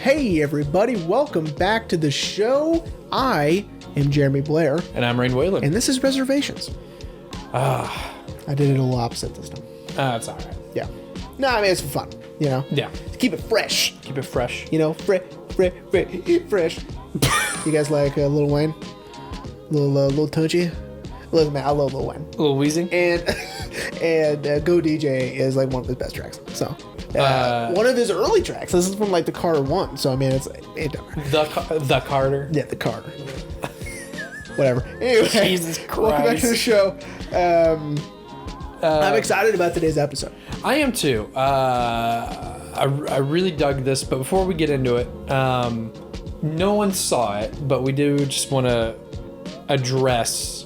Hey everybody, welcome back to the show. I am Jeremy Blair. And I'm Rain Whalen. And this is Reservations. I did it a little opposite this time. That's alright. Yeah. No, I mean, it's for fun, you know? Yeah. Keep it fresh. Keep it fresh. You know, fresh. You guys like Lil Wayne? Lil Tunchi? Listen, man, I love Lil Wayne. A little wheezing. And Go DJ is like one of his best tracks. So, one of his early tracks. This is from like the Carter 1. So, I mean, it's The Carter. Yeah, the Carter. Whatever. Anyway, Jesus Christ. Welcome back to the show. I'm excited about today's episode. I am too. I really dug this, but before we get into it, no one saw it, but we do just want to address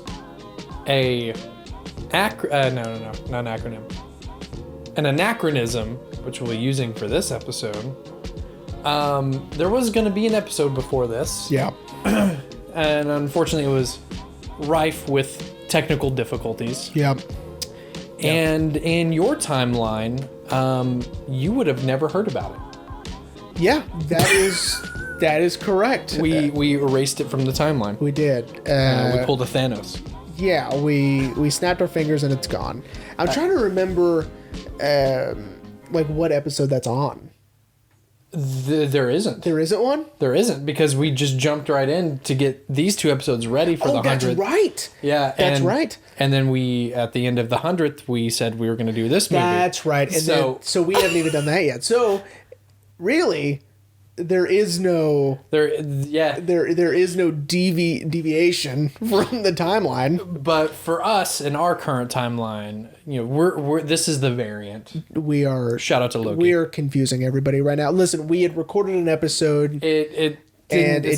an anachronism, which we'll be using for this episode. There was going to be an episode before this. Yeah. And unfortunately it was rife with technical difficulties. Yeah. And in your timeline, you would have never heard about it. Yeah, that is correct. We erased it from the timeline. We did. We pulled a Thanos. Yeah, we snapped our fingers and it's gone. I'm trying to remember, like what episode that's on. There isn't. There isn't one? There isn't, because we just jumped right in to get these two episodes ready for the 100th. That's right. Yeah, that's right. And then we, at the end of the 100th, we said we were going to do this movie. That's right. And so we haven't even done that yet. So really, there is no deviation from the timeline. But for us in our current timeline, you know, we're this is the variant. We are shout out to Loki. We are confusing everybody right now. Listen, we had recorded an episode. It's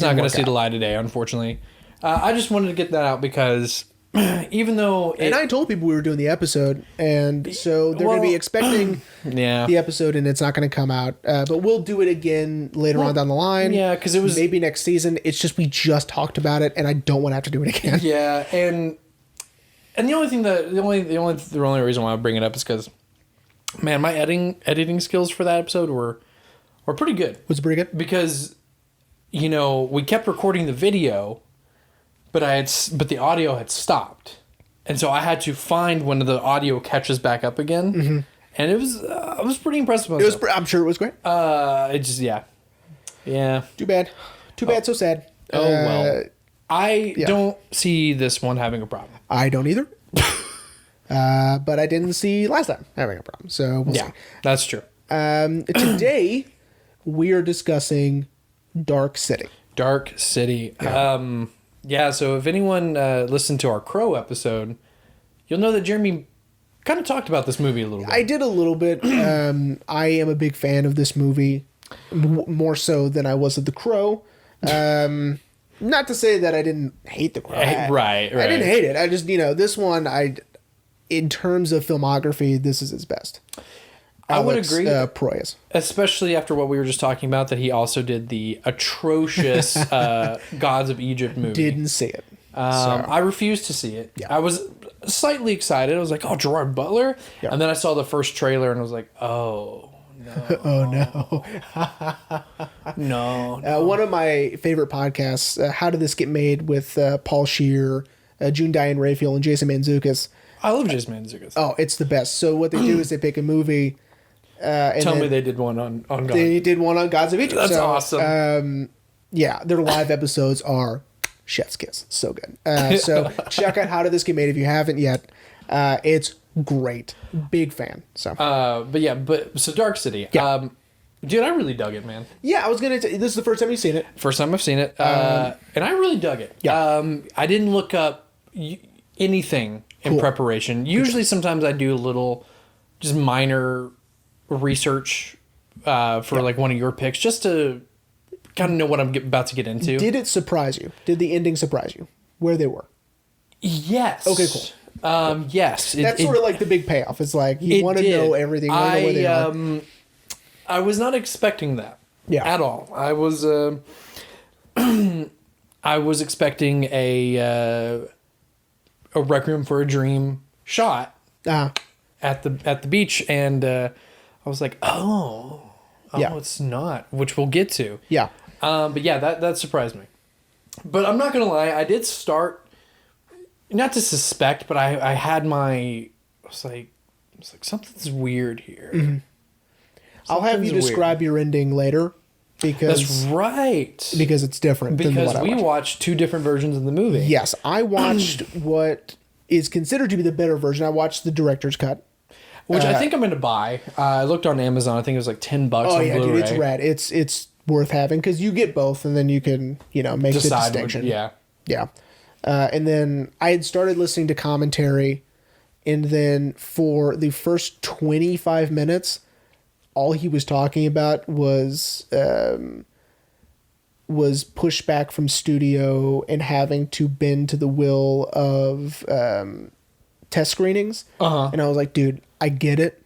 not going to see the light today, unfortunately. I just wanted to get that out because even though and I told people we were doing the episode, and so they're going to be expecting the episode, and it's not going to come out. But we'll do it again later on down the line. Yeah, because it was maybe next season. It's just we just talked about it, and I don't want to have to do it again. Yeah, and the only reason why I bring it up is because, man, my editing skills for that episode were pretty good. Was it pretty good? Because, you know, we kept recording the video, but the audio had stopped, and so I had to find when the audio catches back up again, mm-hmm. and it was I was pretty impressed with myself. I'm sure it was great. It just yeah. Too bad, so sad. Well, I don't see this one having a problem. I don't either. But I didn't see last time having a problem, so we'll see. That's true. Today we are discussing Dark City. Dark City. Yeah. So if anyone listened to our Crow episode, you'll know that Jeremy kind of talked about this movie a little bit. I did a little bit. I am a big fan of this movie, more so than I was of The Crow. Not to say that I didn't hate The Crow. Right. I didn't hate it. I just, this one, in terms of filmography, this is his best. I would agree. Proyas. Especially after what we were just talking about, that he also did the atrocious Gods of Egypt movie. Didn't see it. I refused to see it. Yeah. I was slightly excited. I was like, oh, Gerard Butler? Yeah. And then I saw the first trailer and I was like, oh, no. Oh, no. No. One of my favorite podcasts, How Did This Get Made, with Paul Scheer, June Diane Raphael, and Jason Mantzoukas. I love Jason Mantzoukas. Oh, it's the best. So what they do is they pick a movie. Tell me they did one on God. They did one on Gods of Egypt. That's awesome. Yeah, their live episodes are chef's kiss. So good. So check out How Did This Get Made if you haven't yet. It's great. Big fan. So. So Dark City. Yeah. Dude, I really dug it, man. Yeah, I was gonna. This is the first time you've seen it. First time I've seen it, and I really dug it. Yeah. I didn't look up anything in preparation. Usually, sometimes I do a little, just minor research for like one of your picks, just to kind of know what I'm about to get into. Did it surprise you? Did the ending surprise you? Where they were? Yes. Okay, cool. Yes. That's sort of like the big payoff. It's like you want to know everything. Where they are. I was not expecting that. Yeah. At all. I was I was expecting a Requiem for a Dream shot at the beach, and I was like, oh, Yeah. it's not, which we'll get to. Yeah. But yeah, that surprised me. But I'm not gonna lie, I did start not to suspect, but I had I was like something's weird here. Mm-hmm. I'll have you describe your ending later because that's right. Because it's different than what I we watched. watched two different versions of the movie. Yes, I watched what is considered to be the better version. I watched the director's cut, which I think I'm going to buy. I looked on Amazon. I think it was like $10 oh on yeah, Blu-ray. dude, it's rad. It's worth having because you get both, and then you can make the distinction. Yeah. And then I had started listening to commentary, and then for the first 25 minutes, all he was talking about was pushback from studio and having to bend to the will of test screenings. And I was like, dude, I get it.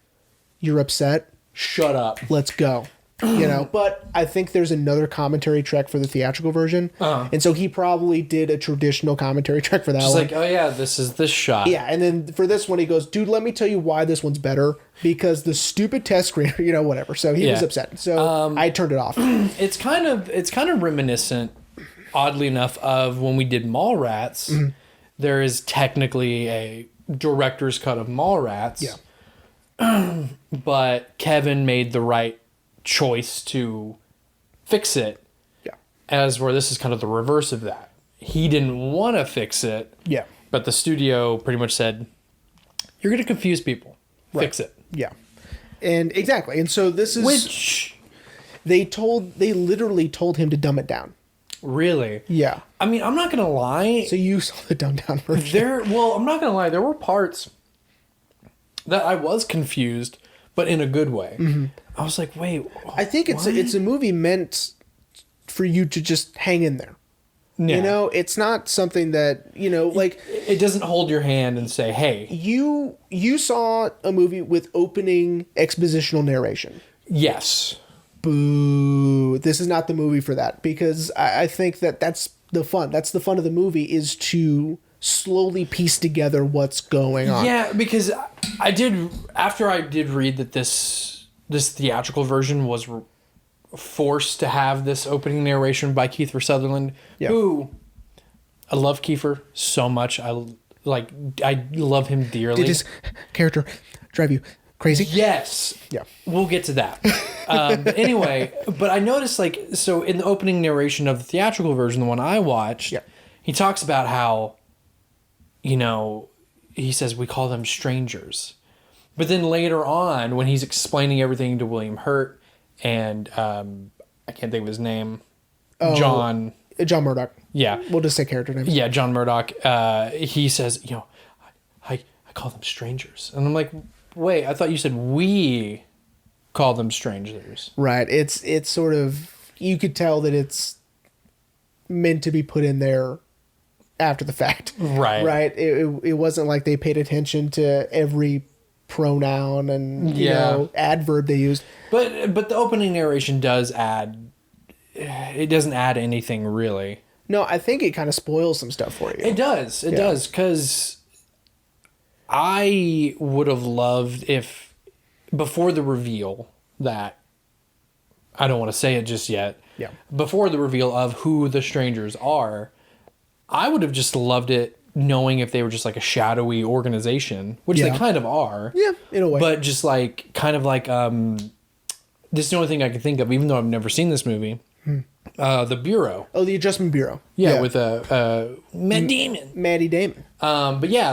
You're upset. Shut up. Let's go. But I think there's another commentary track for the theatrical version. And so he probably did a traditional commentary track for that Just one. like, oh yeah, this is this shot. Yeah, and then for this one, he goes, dude, let me tell you why this one's better. Because the stupid test screener, whatever. So he was upset. So I turned it off. It's kind of reminiscent, oddly enough, of when we did Mallrats. Mm-hmm. There is technically a director's cut of Mallrats. Yeah. But Kevin made the right choice to fix it. Yeah. As where this is kind of the reverse of that. He didn't want to fix it. Yeah. But the studio pretty much said, you're going to confuse people. Fix it. Yeah. And exactly. And so this is... Which... They literally told him to dumb it down. Really? Yeah. I mean, I'm not going to lie. So you saw the dumbed down version. I'm not going to lie. There were parts that I was confused, but in a good way. Mm-hmm. I was like, wait. I think it's a movie meant for you to just hang in there. Yeah. It's not something that, like... It doesn't hold your hand and say, hey. You saw a movie with opening expositional narration. Yes. Boo. This is not the movie for that, because I think that's the fun. That's the fun of the movie, is to slowly piece together what's going on. Yeah, because after I did read that this theatrical version was forced to have this opening narration by Kiefer Sutherland, who I love Kiefer so much. I love him dearly. Did his character drive you crazy? Yes. Yeah. We'll get to that. But anyway, but I noticed, so in the opening narration of the theatrical version, the one I watched, he talks about how, he says, we call them strangers. But then later on, when he's explaining everything to William Hurt and I can't think of his name, John Murdoch. Yeah. We'll just say character names. Yeah, John Murdoch. He says, I call them strangers. And I'm like, wait, I thought you said we call them strangers. Right. It's sort of, you could tell that it's meant to be put in there after the fact. Right. Right. It wasn't like they paid attention to every pronoun and adverb they used. But the opening narration does add, it doesn't add anything really. No, I think it kind of spoils some stuff for you. It does. It does, because I would have loved if, before the reveal that, I don't want to say it just yet, before the reveal of who the strangers are, I would have just loved it knowing if they were just like a shadowy organization, which they kind of are. Yeah, in a way. But just like, kind of like, this is the only thing I can think of, even though I've never seen this movie. The Bureau. Oh, the Adjustment Bureau. Yeah. With Matt Damon. Maddie Damon. But yeah,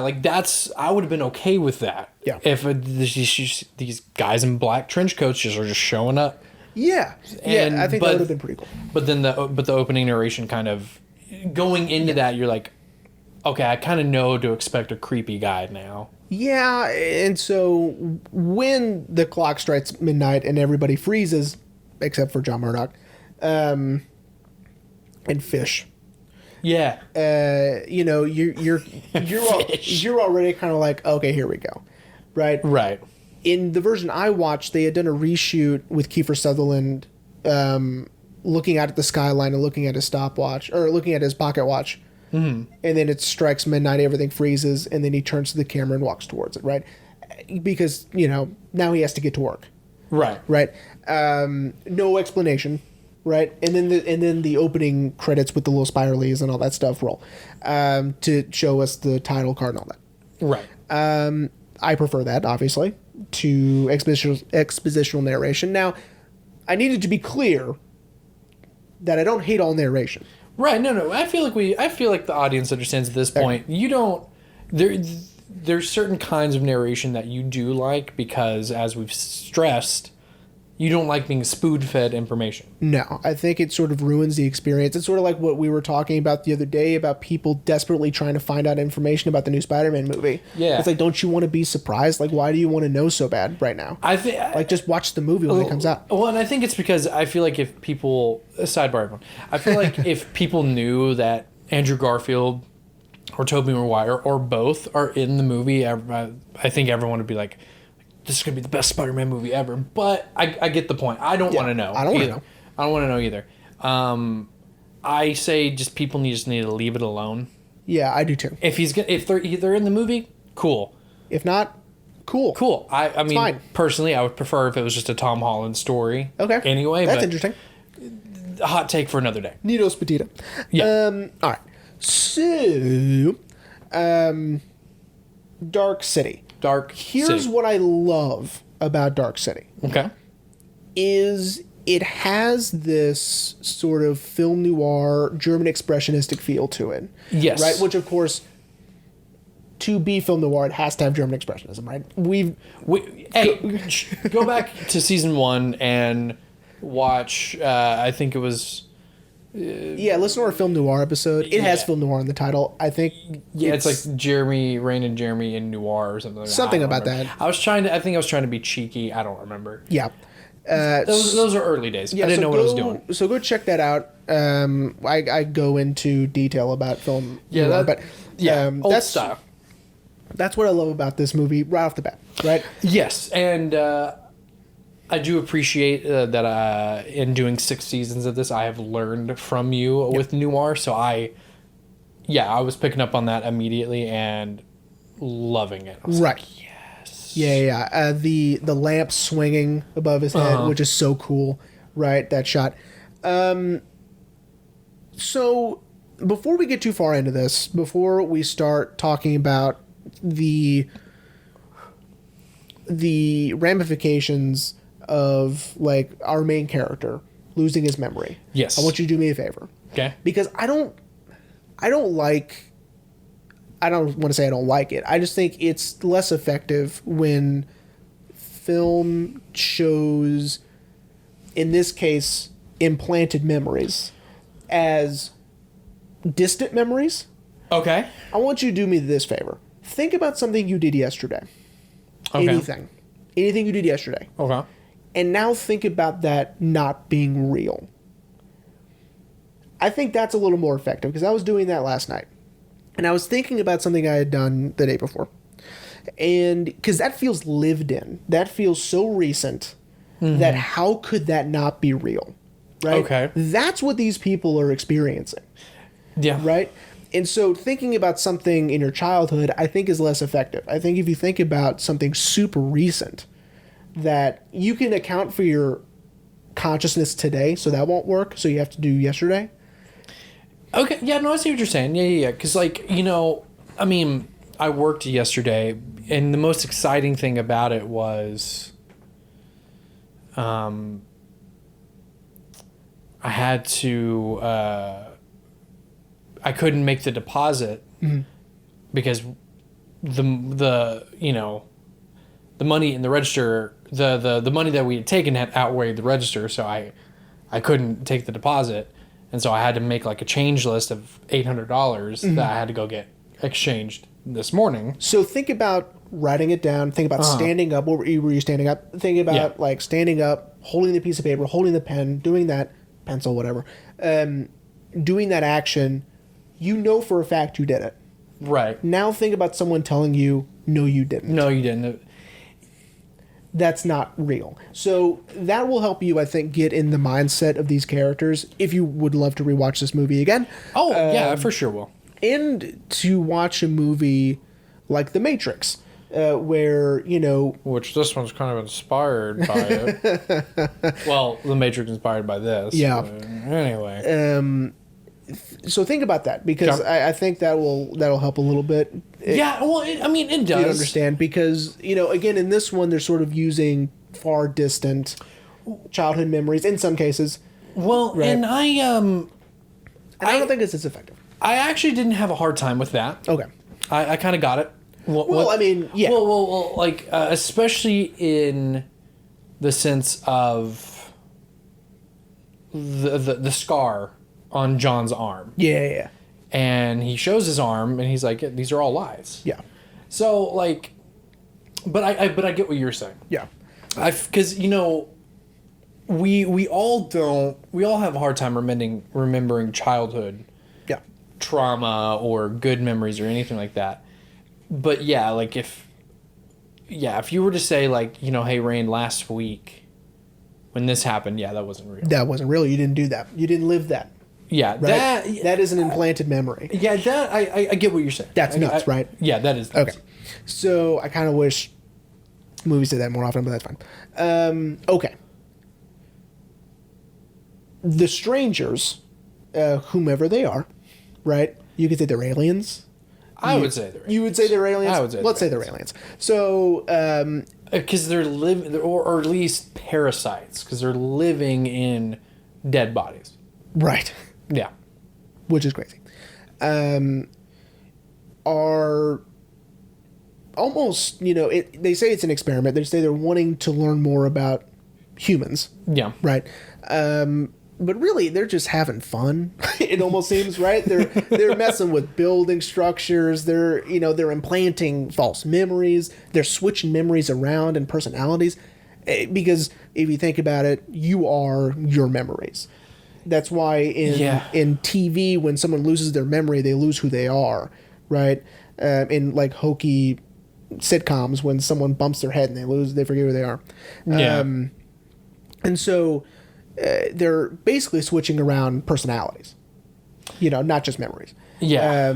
I would have been okay with that. Yeah. If these guys in black trench coats are just showing up. Yeah. I think that would have been pretty cool. But then the opening narration kind of, going into that, you're like, okay, I kind of know to expect a creepy guy now. Yeah, and so when the clock strikes midnight and everybody freezes, except for John Murdoch, and Fish. Yeah. You're already kind of like, okay, here we go. Right? Right. In the version I watched, they had done a reshoot with Kiefer Sutherland looking out at the skyline and looking at his stopwatch, or looking at his pocket watch. Mm-hmm. And then it strikes midnight, everything freezes, and then he turns to the camera and walks towards it, right? Because, now he has to get to work. Right. Right. No explanation. Right. And then the opening credits with the little spiralies and all that stuff roll to show us the title card and all that. Right. I prefer that, obviously, to expositional narration. Now, I needed to be clear that I don't hate all narration. Right. No. I feel like the audience understands at this point. You don't. There's certain kinds of narration that you do like because, as we've stressed, you don't like being spoon-fed information. No, I think it sort of ruins the experience. It's sort of like what we were talking about the other day about people desperately trying to find out information about the new Spider-Man movie. Yeah. It's like, don't you want to be surprised? Like, why do you want to know so bad right now? I think like just watch the movie when it comes out. Well, and I think it's because I feel like if people sidebar everyone, I feel like if people knew that Andrew Garfield or Tobey Maguire or both are in the movie, I think everyone would be like, this is going to be the best Spider-Man movie ever. But I get the point. I don't want to know. I don't want to know. I don't want to know either. I say just people just need to leave it alone. Yeah, I do too. If they're in the movie, cool. If not, cool. Cool. I mean, fine. Personally, I would prefer if it was just a Tom Holland story. Okay. Anyway, that's interesting. Hot take for another day. Needles Petita. Yeah. All right. So, Dark City. Here's what I love about Dark City. Okay. Is it has this sort of film noir, German expressionistic feel to it. Yes. Right? Which, of course, to be film noir, it has to have German expressionism, right? Go back to season 1 and watch, I think it was... listen to our film noir episode. It has film noir in the title. I think. Yeah, it's like Rain and Jeremy in noir or something. Like something that. about that. I think I was trying to be cheeky. I don't remember. Yeah. Those are early days. I didn't know what I was doing. So go check that out. I go into detail about film noir, but old style. That's what I love about this movie right off the bat. Right. Yes, and. I do appreciate that in doing 6 seasons of this, I have learned from you with noir. So I was picking up on that immediately and loving it. I was right. Like, yes. Yeah. The lamp swinging above his head, which is so cool. Right. That shot. So before we get too far into this, before we start talking about the ramifications of like our main character losing his memory. Yes. I want you to do me a favor. Okay. Because I don't want to say I don't like it. I just think it's less effective when film shows, in this case, implanted memories as distant memories. Okay. I want you to do me this favor. Think about something you did yesterday. Okay. Anything you did yesterday. Okay. And now think about that not being real. I think that's a little more effective because I was doing that last night. And I was thinking about something I had done the day before. And because that feels lived in. That feels so recent that how could that not be real? Right? Okay. That's what these people are experiencing. Yeah. Right? And so thinking about something in your childhood, I think is less effective. I think if you think about something super recent, that you can account for your consciousness today, so that won't work. So you have to do yesterday. Okay. Yeah, no, I see what you're saying. Yeah. Because, like, I mean, I worked yesterday, and the most exciting thing about it was I had to... I couldn't make the deposit because the money in the register, the money that we had taken had outweighed the register, so I couldn't take the deposit, and so I had to make like a change list of $800 that I had to go get exchanged this morning. So think about writing it down. Think about standing up. Were you standing up? Think about like standing up, holding the piece of paper, holding the pen, doing that pencil, whatever, doing that action. You know for a fact you did it. Right. Now think about someone telling you, no, you didn't. No, you didn't. That's not real. So that will help you, I think, get in the mindset of these characters if you would love to rewatch this movie again. Oh, yeah, for sure will. And to watch a movie like The Matrix. where, you know... Which this one's kind of inspired by it. Well, The Matrix inspired by this. Yeah. Anyway. So think about that, because I think that'll help a little bit. It does. You understand, because, you know, again, in this one, they're sort of using far distant childhood memories in some cases. Well, right? And I don't think it's as effective. I actually didn't have a hard time with that. Okay. I kind of got it. I mean, yeah. Well, like, especially in the sense of the scar on John's arm. Yeah. And he shows his arm, and he's like, "These are all lies." Yeah. So, like, but I get what you're saying. Yeah. Because, you know, we all have a hard time remembering childhood. Yeah. Trauma or good memories or anything like that. But yeah, like if you were to say, like, you know, hey, Rain, last week when this happened, yeah, that wasn't real. That wasn't real. You didn't do that. You didn't live that. Yeah, right? That is an implanted memory. Yeah, that I get what you're saying. That's nuts, right? Yeah, that is nuts. Okay. So I kind of wish movies did that more often, but that's fine. Okay. The strangers, whomever they are, right? You could say they're aliens. I would say they're aliens. You would say they're aliens? I would say Let's say they're aliens. So... because they're living, or at least parasites, because they're living in dead bodies. Right. Yeah. Which is crazy. Are almost, you know, they say it's an experiment. They say they're wanting to learn more about humans. Yeah. Right. But really, they're just having fun. It almost seems, right? They're messing with building structures. They're implanting false memories. They're switching memories around and personalities. Because if you think about it, you are your memories. That's why in TV, when someone loses their memory, they lose who they are, right? In like hokey sitcoms, when someone bumps their head and they forget who they are. Yeah. And so they're basically switching around personalities, you know, not just memories. Yeah.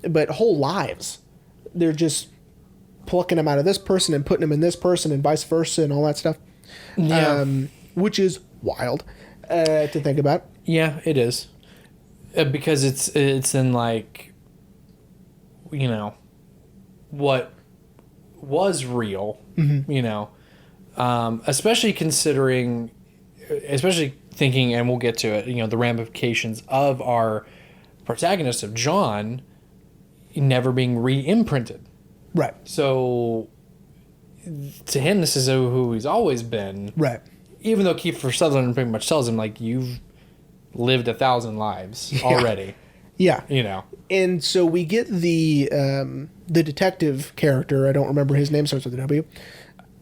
But whole lives. They're just plucking them out of this person and putting them in this person and vice versa and all that stuff. Yeah. Which is wild to think about. Yeah, it is. Because it's in, like, you know, what was real, you know, especially thinking, and we'll get to it, you know, the ramifications of our protagonist of John never being re-imprinted. Right. So to him, this is who he's always been. Right. Even though Kiefer Sutherland pretty much tells him, like, you've lived 1,000 lives already. Yeah. You know. And so we get the detective character. I don't remember his name. Starts with a W.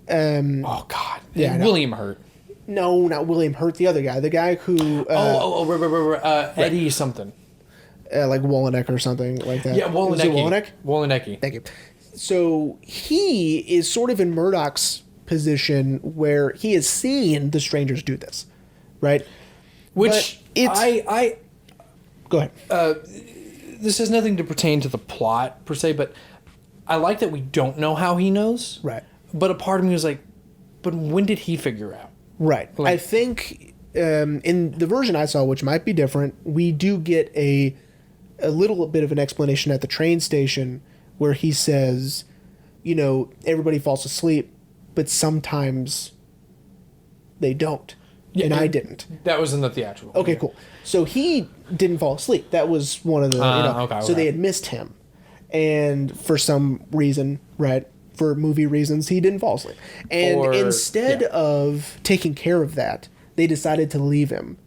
Oh God. Yeah. William Hurt. No, not William Hurt. The other guy. The guy who. Eddie something. Like Wolonek or something like that. Yeah, Wolonek. Is it Wolonek? Wolonek. Thank you. So he is sort of in Murdoch's position where he has seen the strangers do this, right? Which I go ahead. This has nothing to pertain to the plot per se, but I like that we don't know how he knows. Right. But a part of me was like, but when did he figure out? Right. Like, I think in the version I saw, which might be different, we do get a little bit of an explanation at the train station where he says, you know, everybody falls asleep, but sometimes they don't. Yeah, and I didn't. That was in the theatrical. Okay, cool. So he didn't fall asleep. That was one of the, okay, so they had missed him. And for some reason, right, for movie reasons, he didn't fall asleep. And instead of taking care of that, they decided to leave him,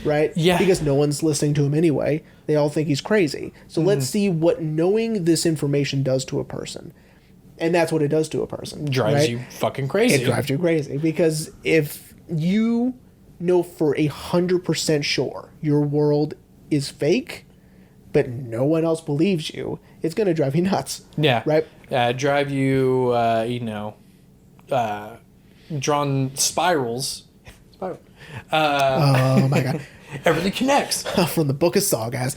right? Yeah. Because no one's listening to him anyway. They all think he's crazy. So let's see what knowing this information does to a person. And that's what it does to a person. Drives you fucking crazy. It drives you crazy. Because if you know for 100% sure your world is fake, but no one else believes you, it's going to drive you nuts. Yeah. Right? Drive you, drawn spirals. Oh, my God. Everything connects. From the Book of Saw, guys.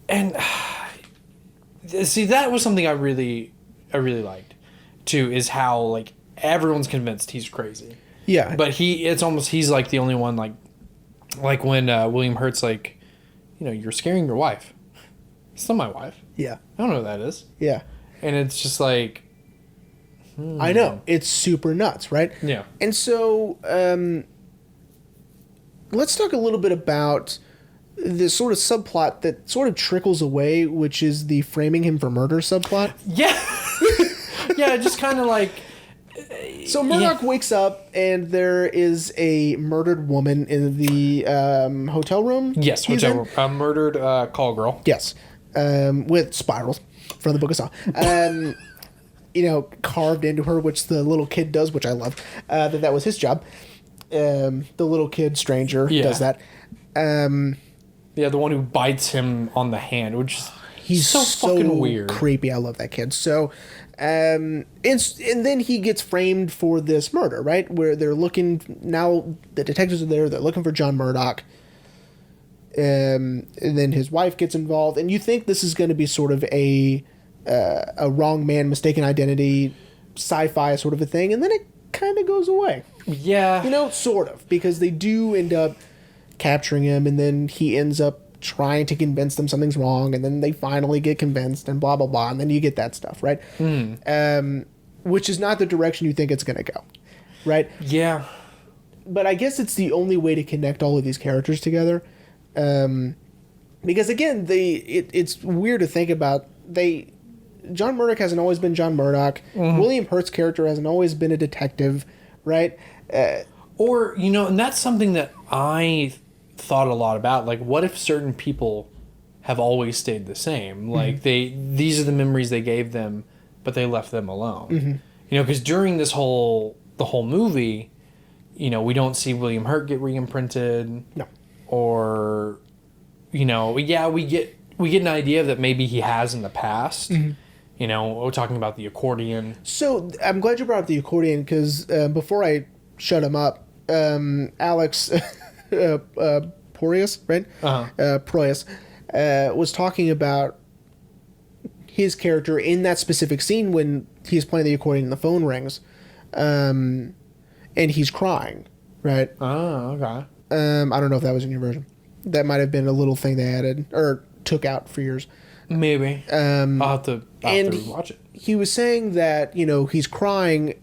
And And see, that was something I really liked too, is how like everyone's convinced he's crazy. Yeah. But he's like the only one, like when William Hurt's like, you're scaring your wife. It's not my wife. Yeah. I don't know who that is. Yeah. And it's just like, I know. It's super nuts, right? Yeah. And so, let's talk a little bit about this sort of subplot that sort of trickles away, which is the framing him for murder subplot. Yeah. Yeah, just kind of like... So Murdoch wakes up and there is a murdered woman in the hotel room. Yes, hotel room. A murdered call girl. Yes. With spirals from the Book of Saw. Carved into her, which the little kid does, which I love. That was his job. The little kid stranger does that. Yeah, the one who bites him on the hand, which is he's so fucking weird. Creepy. I love that kid. So, and then he gets framed for this murder, right? Where they're looking now. The detectives are there. They're looking for John Murdoch. And then his wife gets involved, and you think this is going to be sort of a wrong man, mistaken identity, sci-fi sort of a thing, and then it kind of goes away. Yeah, sort of, because they do end up capturing him, and then he ends up trying to convince them something's wrong, and then they finally get convinced, and blah blah blah, and then you get that stuff, right? Which is not the direction you think it's going to go, right? Yeah, but I guess it's the only way to connect all of these characters together. Because again, it's weird to think about. John Murdoch hasn't always been John Murdoch. Mm-hmm. William Hurt's character hasn't always been a detective, right? And that's something that I thought a lot about. Like, what if certain people have always stayed the same? Like, these are the memories they gave them, but they left them alone. Mm-hmm. Because during the whole movie, we don't see William Hurt get re-imprinted. No. Or, we get an idea that maybe he has in the past. Mm-hmm. We're talking about the accordion. So I'm glad you brought up the accordion, because before I shut him up, Alex Proyas, right? Proyas was talking about his character in that specific scene when he's playing the accordion and the phone rings, and he's crying, right? Oh, okay. I don't know if that was in your version. That might have been a little thing they added or took out for years. Maybe. I'll have to watch it. He was saying that, he's crying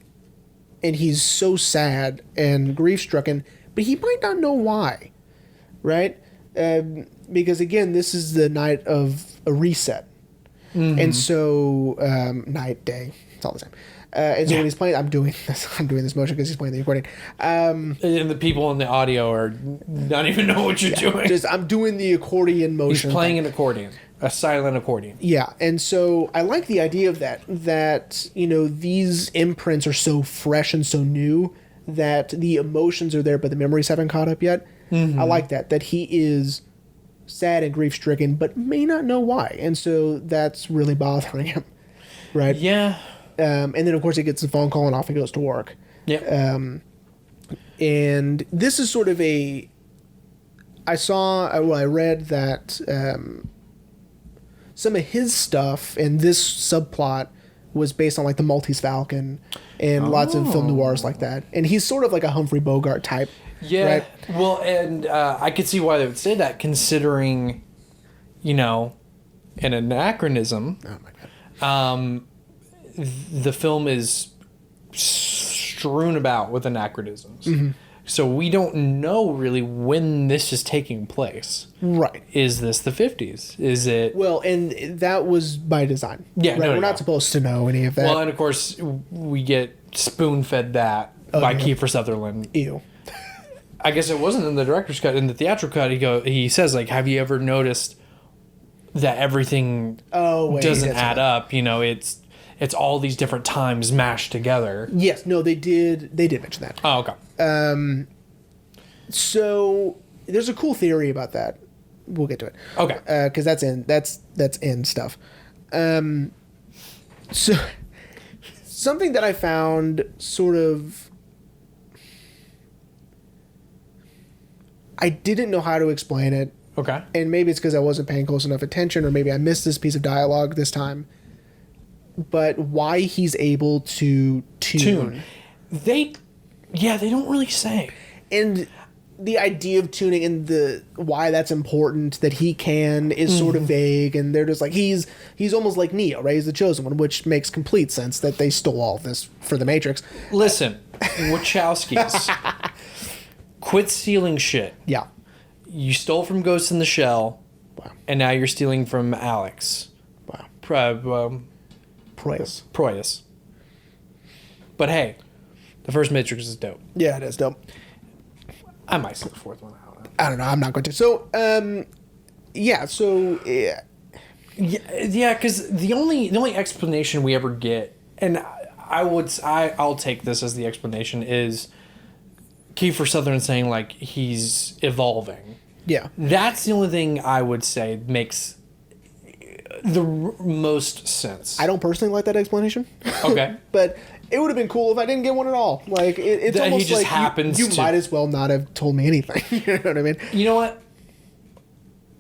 and he's so sad and grief-stricken, but he might not know why, right? Because, again, this is the night of a reset. Mm-hmm. And so, night, day, it's all the same. And so when he's playing, I'm doing this motion because he's playing the accordion. And the people in the audio are not even know what you're doing. I'm doing the accordion motion. He's playing an accordion, a silent accordion. Yeah, and so I like the idea of that these imprints are so fresh and so new that the emotions are there, but the memories haven't caught up yet. Mm-hmm. I like that he is sad and grief-stricken, but may not know why, and so that's really bothering him, right? Yeah. And then, of course, he gets the phone call and off he goes to work. Yeah. And this is sort of I read that some of his stuff and this subplot was based on, like, the Maltese Falcon and lots of film noirs like that. And he's sort of like a Humphrey Bogart type. Yeah. Right? Well, and I could see why they would say that, considering, an anachronism. Oh, my God. The film is strewn about with anachronisms. Mm-hmm. So we don't know really when this is taking place. Right. Is this the 50s? Is it... Well, and that was by design. Yeah, right? We're not supposed to know any of that. Well, and of course, we get spoon-fed that by Kiefer Sutherland. Ew. I guess it wasn't in the director's cut. In the theatrical cut, he says, like, have you ever noticed that everything doesn't add up? It's all these different times mashed together. Yes, no, they did mention that. Oh, okay. So there's a cool theory about that. We'll get to it. Okay. Because that's in stuff. So something that I found sort of, I didn't know how to explain it, Okay. And maybe it's because I wasn't paying close enough attention, or maybe I missed this piece of dialogue this time. But why he's able to tune. They don't really say. And the idea of tuning and the why that's important that he can is sort of vague, and they're just like he's almost like Neo, right? He's the chosen one, which makes complete sense that they stole all of this for the Matrix. Listen, Wachowskis, quit stealing shit. Yeah. You stole from Ghost in the Shell, Wow. and now you're stealing from Alex. Wow. Proyas. Proyas. But hey, the first Matrix is dope. Yeah, it is dope. I might see the fourth one. I don't know. I'm not going to. So, yeah. So, Yeah, because the only explanation we ever get, and I'll take this as the explanation, is Kiefer Sutherland saying like he's evolving. yeah. That's the only thing I would say makes the most sense. I don't personally like that explanation. Okay. But it would have been cool if I didn't get one at all. Like it's That he almost just like happens you to- might as well not have told me anything. You know what I mean? You know what?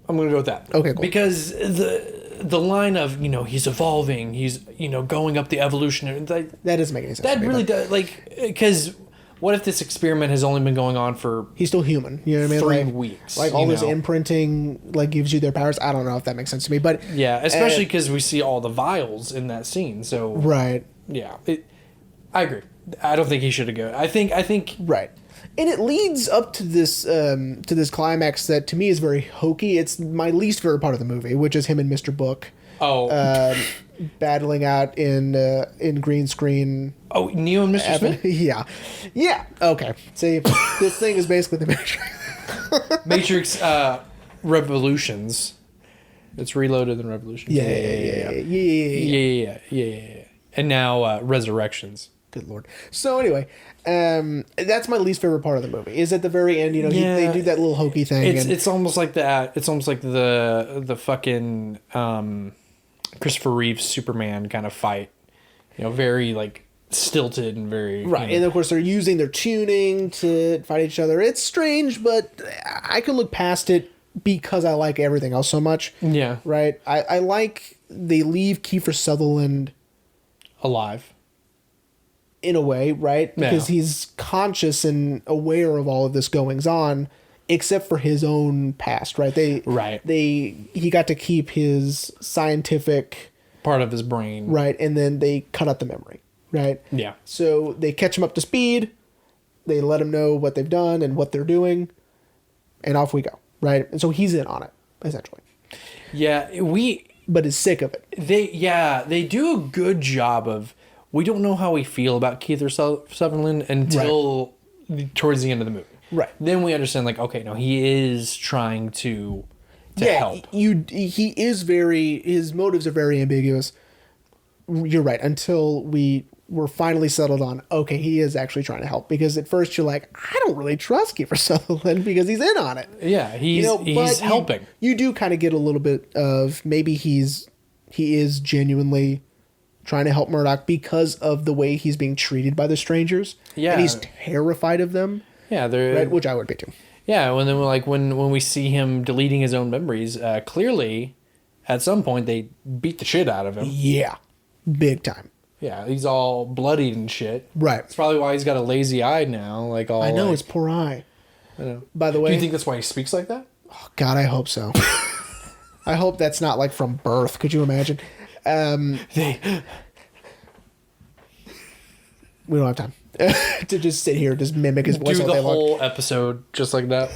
I'm gonna go with that. Okay, cool. Because the line of he's evolving, he's going up the evolution. That doesn't make any sense. That to me, really but does, because what if this experiment has only been going on for he's still human. You know what I mean? 3 Like, weeks? Like all this imprinting like gives you their powers. I don't know if that makes sense to me, but Yeah, especially because we see all the vials in that scene. So right, yeah, I agree. I don't think he should have gone. I think right. And it leads up to this climax that to me is very hokey. It's my least favorite part of the movie, which is him and Mr. Book battling out in green screen. Oh, Neo and Mr. Smith? Yeah. Okay. See, this thing is basically the Matrix. Matrix Revolutions. It's Reloaded and Revolutions. Yeah. And now Resurrections. Good Lord. So anyway, that's my least favorite part of the movie. Is at the very end, they do that little hokey thing. It's almost like that. It's almost like the fucking Christopher Reeve's Superman kind of fight. Very like stilted and very right. And of course, they're using their tuning to fight each other. It's strange, but I can look past it because I like everything else so much. Yeah. Right. I like they leave Kiefer Sutherland alive. In a way, right? Because Yeah. he's conscious and aware of all of this goings on, except for his own past, right? He got to keep his scientific part of his brain, right? And then they cut out the memory, right? Yeah. So they catch him up to speed. They let him know what they've done and what they're doing, and off we go, right? And so he's in on it essentially. Yeah, but is sick of it. They do a good job of. We don't know how we feel about Kiefer Sutherland until towards the end of the movie. Right. Then we understand, like, okay, no, he is trying to help. He is his motives are very ambiguous. You're right. Until we were finally settled on, okay, he is actually trying to help. Because at first you're like, I don't really trust Kiefer Sutherland because he's in on it. Yeah, he's helping. You do kind of get a little bit of maybe he is genuinely trying to help Murdoch because of the way he's being treated by the strangers. Yeah. And he's terrified of them. Yeah, they're right, which I would be too. Yeah, when we see him deleting his own memories, clearly at some point they beat the shit out of him. Yeah. Big time. Yeah, he's all bloodied and shit. Right. That's probably why he's got a lazy eye now, like all I know, like, his poor eye. I know. By the way, do you think that's why he speaks like that? Oh, God, I hope so. I hope that's not like from birth. Could you imagine? We don't have time to just sit here, just mimic his voice do all the day long. whole episode just like that.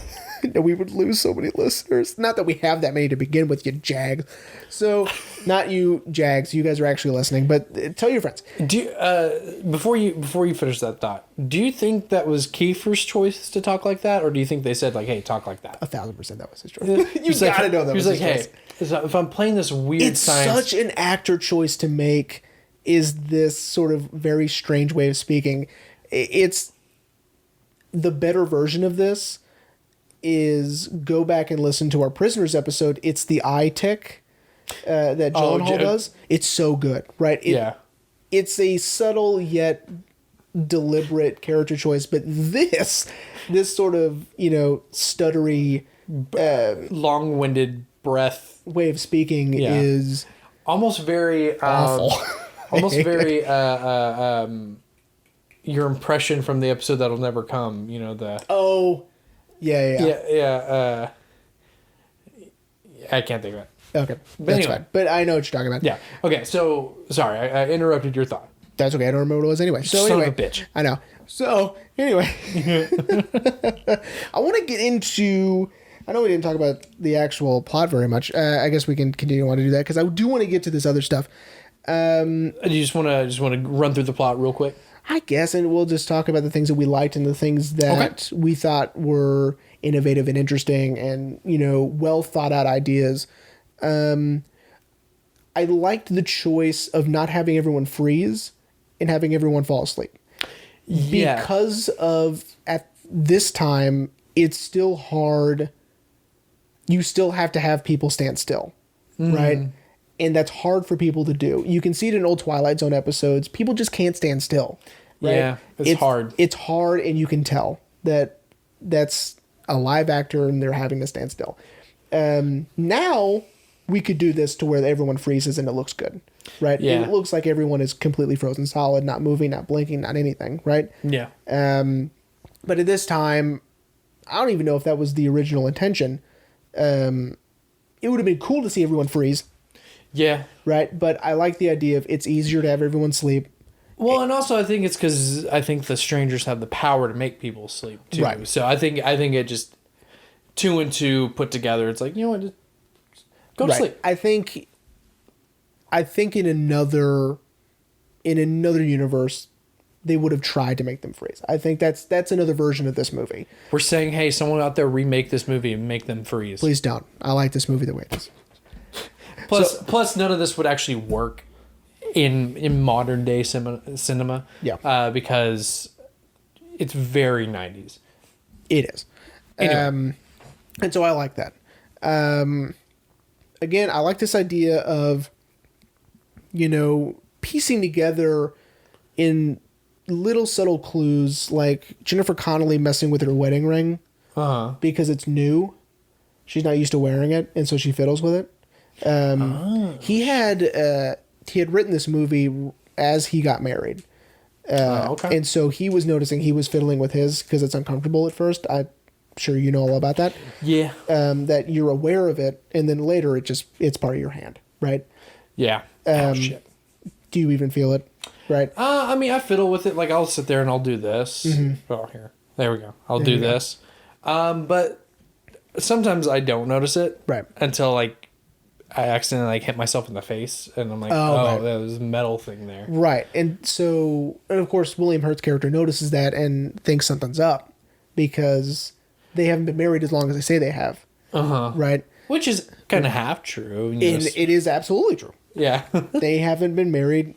No, we would lose so many listeners. Not that we have that many to begin with, you jags. So, not you, jags. You guys are actually listening, but tell your friends. Do you, before you finish that thought, do you think that was Kiefer's choice to talk like that, or do you think they said like, "Hey, talk like that"? 1,000% that was his choice. You gotta know that was his choice. "Hey, if I'm playing this weird it's science, such an actor choice to make. Is this sort of very strange way of speaking? It's the better version of this. Is go back and listen to our Prisoners episode. It's the eye tick that Gyllenhaal does. It's so good, right? It's a subtle yet deliberate character choice, but this sort of stuttery long-winded breath way of speaking is almost very awful. Almost very your impression from the episode that'll never come. You know the I can't think of it. Okay, that's fine. But I know what you're talking about. Yeah. Okay. So sorry, I interrupted your thought. That's okay. I don't remember what it was anyway. So Son anyway, of a bitch. I know. So anyway, I want to get into. I know we didn't talk about the actual plot very much. I guess we can continue to want to do that because I do want to get to this other stuff. Do you just want to run through the plot real quick? I guess, and we'll just talk about the things that we liked and the things that we thought were innovative and interesting and, well thought out ideas. I liked the choice of not having everyone freeze and having everyone fall asleep. Yeah. Because at this time, it's still hard. You still have to have people stand still, right? And that's hard for people to do. You can see it in old Twilight Zone episodes. People just can't stand still. Right? Yeah, it's hard. It's hard, and you can tell that that's a live actor and they're having to stand still. Now, we could do this to where everyone freezes and it looks good, right? Yeah. It looks like everyone is completely frozen solid, not moving, not blinking, not anything, right? Yeah. But at this time, I don't even know if that was the original intention. It would have been cool to see everyone freeze. Yeah. Right? But I like the idea of it's easier to have everyone sleep. Well, and also I think it's because I think the strangers have the power to make people sleep too. Right. So I think it just 2 and 2 put together. It's like, you know what, just go to sleep. I think in another universe, they would have tried to make them freeze. I think that's another version of this movie. We're saying, hey, someone out there remake this movie and make them freeze. Please don't. I like this movie the way it is. Plus, none of this would actually work in modern day cinema. Yeah. Because it's very 90s. It is. Anyway. And so I like that. Again, I like this idea of, piecing together in little subtle clues, like Jennifer Connelly messing with her wedding ring because it's new. She's not used to wearing it, and so she fiddles with it. He had written this movie as he got married. Okay. And so he was noticing he was fiddling with his because it's uncomfortable at first. I'm sure you know all about that. Yeah. That you're aware of it, and then later it's part of your hand, right? Yeah. Shit. Do you even feel it? Right. I mean, I fiddle with it. Like, I'll sit there and I'll do this. Mm-hmm. Oh, here. There we go. I'll do this. But sometimes I don't notice it. Right. Until, like, I accidentally hit myself in the face, and I'm like, right. There's a metal thing there. Right. And of course, William Hurt's character notices that and thinks something's up because they haven't been married as long as they say they have. Right. Which is kind of half true. And it is absolutely true. Yeah. They haven't been married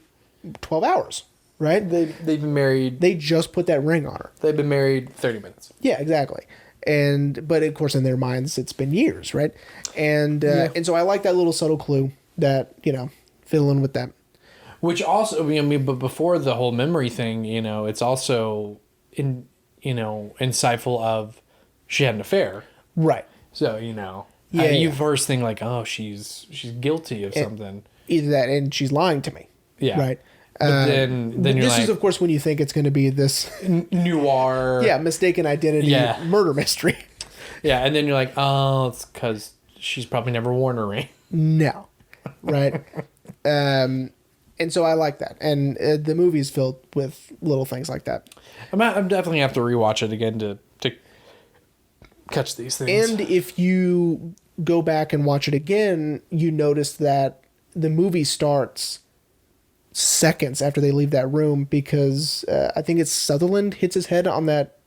12 hours. Right. They've been married. They just put that ring on her. They've been married 30 minutes. Yeah, exactly. But of course in their minds it's been years, right? And so I like that little subtle clue that, fiddling with that. Which also, but before the whole memory thing, it's also insightful of she had an affair. Right. So, you first think like, oh, she's guilty of something. Either that and she's lying to me. Yeah. Right. But then you're this like, is of course when you think it's going to be this noir. Yeah, mistaken identity murder mystery. Yeah, and then you're like, oh, it's because she's probably never worn a ring. No. Right. And so I like that. And the movie's filled with little things like that. I'm definitely have to rewatch it again to catch these things. And if you go back and watch it again, you notice that the movie starts seconds after they leave that room because I think it's Sutherland hits his head on that.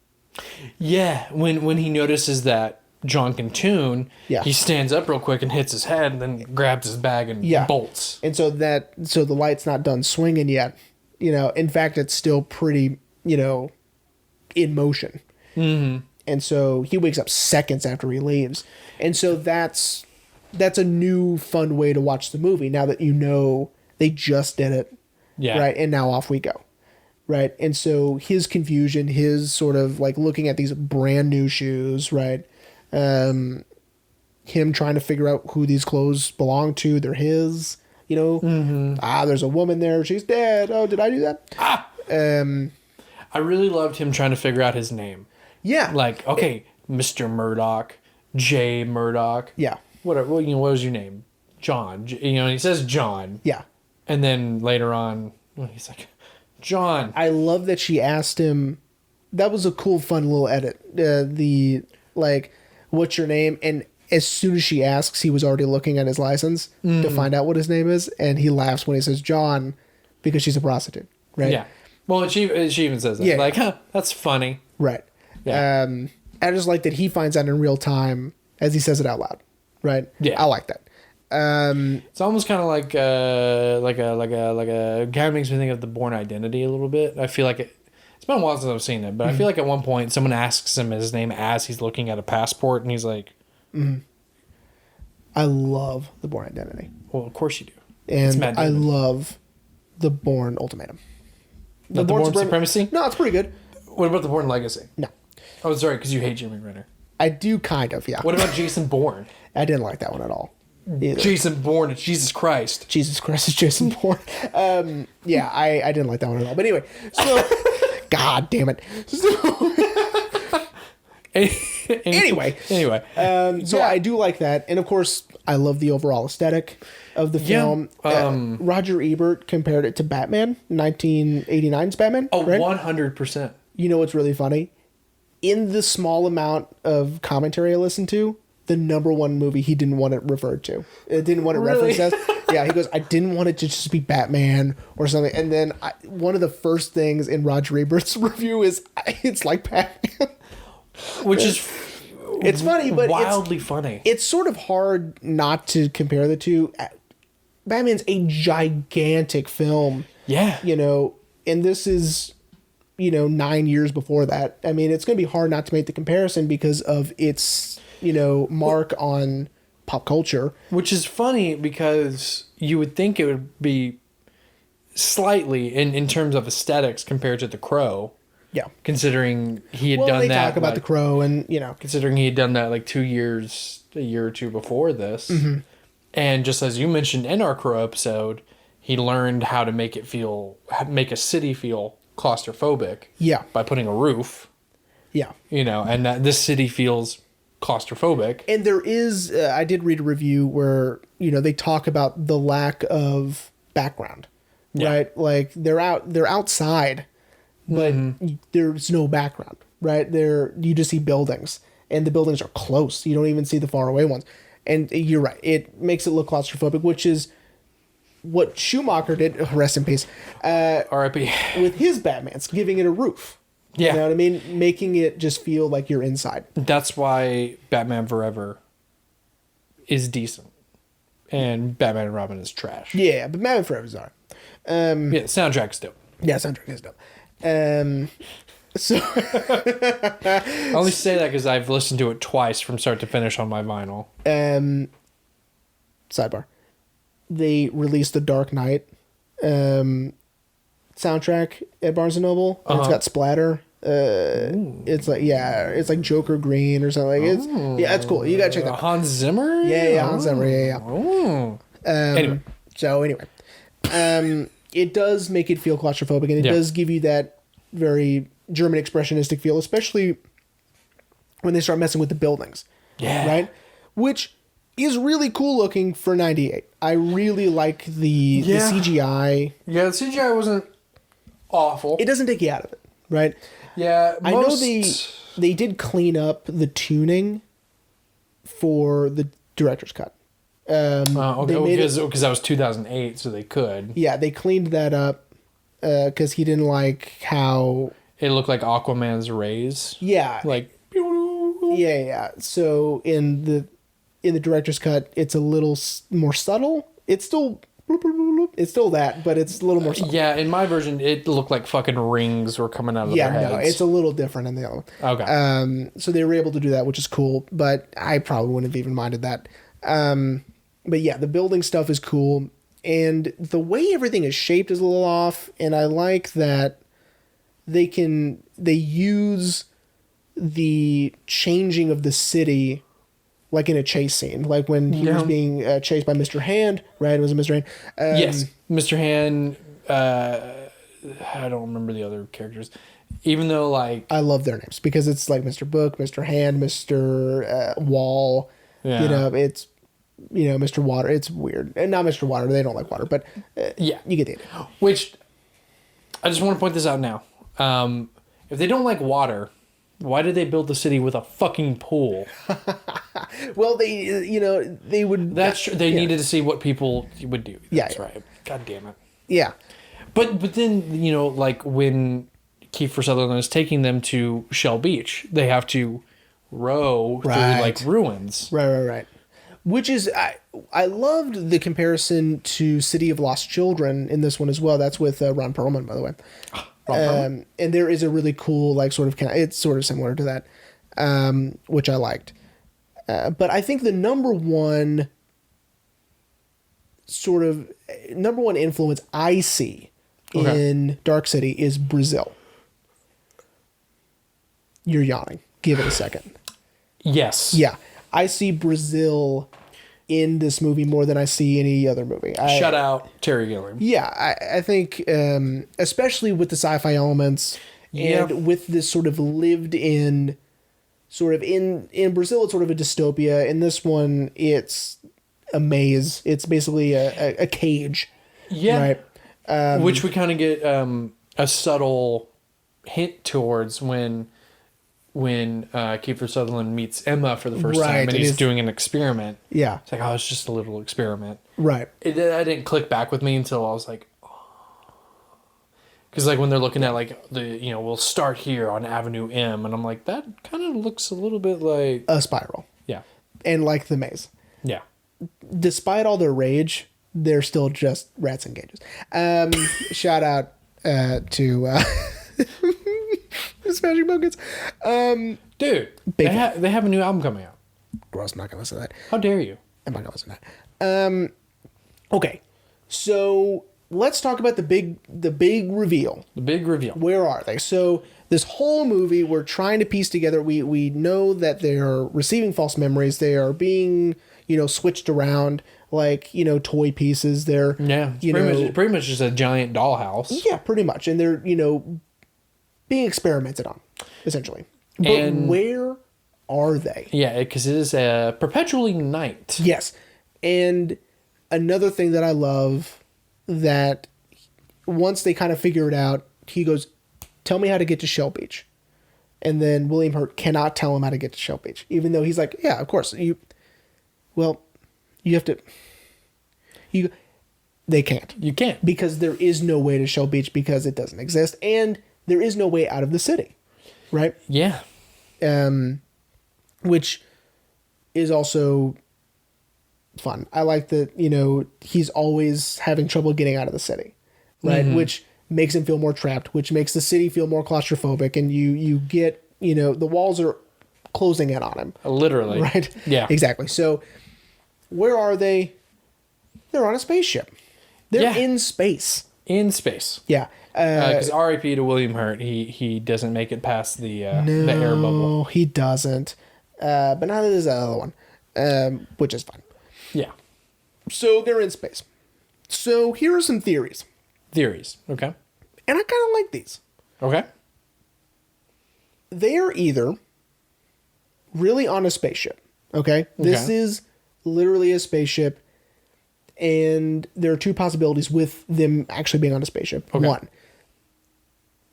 Yeah, when he notices that John can tune, he stands up real quick and hits his head and then grabs his bag and bolts. And so the light's not done swinging yet. In fact, it's still pretty, in motion. Mm-hmm. And so he wakes up seconds after he leaves. And so that's a new fun way to watch the movie now that they just did it. Yeah. Right. And now off we go. Right. And so his confusion, his sort of like looking at these brand new shoes, right. him trying to figure out who these clothes belong to. They're his, you know. There's a woman there. She's dead. Oh, did I do that? I really loved him trying to figure out his name. Yeah. Like, okay, Mr. Murdoch, J. Murdoch. Yeah. What was your name? John. And he says John. Yeah. And then later on, he's like, John. I love that she asked him. That was a cool, fun little edit. What's your name? And as soon as she asks, he was already looking at his license to find out what his name is. And he laughs when he says John because she's a prostitute, right? Yeah. Well, she even says that. Yeah. Like, that's funny. Right. Yeah. I just like that he finds out in real time as he says it out loud, right? Yeah. I like that. It's almost kind of like a kind of makes me think of the Bourne Identity a little bit. I feel like it's been a while since I've seen it, but I feel like at one point someone asks him his name as he's looking at a passport, and he's like, I love the Bourne Identity. "Well, of course you do." And I love the Bourne Ultimatum. The Bourne Supremacy? No, it's pretty good. What about the Bourne Legacy? No. Oh, sorry, because you hate Jeremy Renner. I do kind of, yeah. What about Jason Bourne? I didn't like that one at all. Either. Jason Bourne, it's Jesus Christ. Jesus Christ, it's Jason Bourne. Yeah, I didn't like that one at all. But anyway, so God damn it. Anyway. So I do like that, and of course, I love the overall aesthetic of the film. Roger Ebert compared it to Batman, 1989's Batman. Oh, right? 100%. You know what's really funny? In the small amount of commentary I listened to, the number one movie he didn't want it referred to. It didn't want it referenced as. Yeah, he goes, I didn't want it to just be Batman or something. And then one of the first things in Roger Ebert's review is, it's like Batman. Which is... It's funny, but wildly funny. It's sort of hard not to compare the two. Batman's a gigantic film. Yeah. You know, and this is, 9 years before that. I mean, it's going to be hard not to make the comparison because of its, mark on pop culture. Which is funny because you would think it would be slightly in terms of aesthetics compared to The Crow. Yeah. Considering he had done that. They talk about The Crow and, Considering he had done that like 2 years, a year or two before this. Mm-hmm. And just as you mentioned in our Crow episode, he learned how to make a city feel claustrophobic. Yeah. By putting a roof. Yeah. And that this city feels claustrophobic. And there is, I did read a review where, they talk about the lack of background, right? Like they're outside, but there's no background, right? You just see buildings and the buildings are close. You don't even see the faraway ones. And you're right. It makes it look claustrophobic, which is what Schumacher did. Rest in peace. R.I.P. With his Batmans, giving it a roof. Yeah. You know what I mean? Making it just feel like you're inside. That's why Batman Forever is decent. And Batman and Robin is trash. Yeah, but Batman Forever is alright. Soundtrack's dope. Yeah, soundtrack is dope. So I only say that because I've listened to it twice from start to finish on my vinyl. Sidebar. They released the Dark Knight soundtrack at Barnes & Noble. And it's got splatter. It's like Joker green or something. It's cool. You gotta check that out. Hans Zimmer? Yeah, Hans Zimmer. Yeah. Anyway. So anyway, it does make it feel claustrophobic, and it does give you that very German expressionistic feel, especially when they start messing with the buildings. Yeah. Right? Which is really cool looking for 98. I really like the CGI. Yeah, the CGI wasn't awful. It doesn't take you out of it, right? Yeah, I know they did clean up the tuning for the director's cut. Okay, because that was 2008, so they could. Yeah, they cleaned that up because he didn't like how it looked like Aquaman's rays. Yeah, like yeah. So in the director's cut, it's a little more subtle. It's still that, but it's a little more subtle. Yeah, in my version, it looked like fucking rings were coming out of their heads. Yeah, no, it's a little different in the other one. Okay. So they were able to do that, which is cool, but I probably wouldn't have even minded that. But yeah, the building stuff is cool, and the way everything is shaped is a little off, and I like that they use the changing of the city like in a chase scene, like when he was being chased by Mr. Hand, right? It was Mr. Hand. Yes, Mr. Hand. I don't remember the other characters, even though like I love their names because it's like Mr. Book, Mr. Hand, Mr. Wall. Yeah. You know, it's Mr. Water. It's weird, and not Mr. Water. They don't like water, but you get the idea. Which I just want to point this out now. If they don't like water, why did they build the city with a fucking pool? Well, they would. That's true. They needed to see what people would do. That's right. God damn it. Yeah. But then, like when Kiefer Sutherland is taking them to Shell Beach, they have to row through like ruins. Right. Which is, I loved the comparison to City of Lost Children in this one as well. That's with Ron Perlman, by the way. And there is a really cool, like, it's sort of similar to that, which I liked. But I think the number one influence I see in Dark City is Brazil. You're yawning. Give it a second. Yes. Yeah. I see Brazil in this movie more than I see any other movie. Shout out Terry Gilliam. Yeah, I think, especially with the sci-fi elements and with this sort of lived in, in Brazil, it's sort of a dystopia. In this one, it's a maze. It's basically a cage. Yeah. Right. Which we kind of get a subtle hint towards when Kiefer Sutherland meets Emma for the first time and he's doing an experiment. Yeah. It's like, oh, it's just a little experiment. Right. That didn't click back with me until I was like, oh. Because like when they're looking at like we'll start here on Avenue M, and I'm like, that kind of looks a little bit like a spiral. Yeah. And like the maze. Yeah. Despite all their rage, they're still just rats in cages. Shout out to Smashing Pumpkins. Dude, they have a new album coming out. Gross, I'm not going to listen to that. How dare you? I'm not going to listen to that. Okay, so let's talk about the big reveal. The big reveal. Where are they? So this whole movie, we're trying to piece together. We know that they are receiving false memories. They are being, switched around like, toy pieces. They're, pretty much just a giant dollhouse. Yeah, pretty much. And they're, being experimented on, essentially. But where are they? Yeah, because it is a perpetually night. Yes. And another thing that I love, that once they kind of figure it out, he goes, tell me how to get to Shell Beach. And then William Hurt cannot tell him how to get to Shell Beach, even though he's like, yeah, of course. You have to... They can't. You can't. Because there is no way to Shell Beach because it doesn't exist. And there is no way out of the city. Right? Yeah. Which is also fun. I like that, he's always having trouble getting out of the city. Right? Mm-hmm. Which makes him feel more trapped, which makes the city feel more claustrophobic. And you get, the walls are closing in on him. Literally. Right? Yeah. Exactly. So where are they? They're on a spaceship. They're in space. In space. Yeah. Because R.I.P. to William Hurt, he doesn't make it past the air bubble. No, he doesn't. But neither does the other one, which is fine. Yeah. So they're in space. So here are some theories. Okay. And I kind of like these. Okay. They are either really on a spaceship. Okay? This is literally a spaceship. And there are two possibilities with them actually being on a spaceship. Okay. One,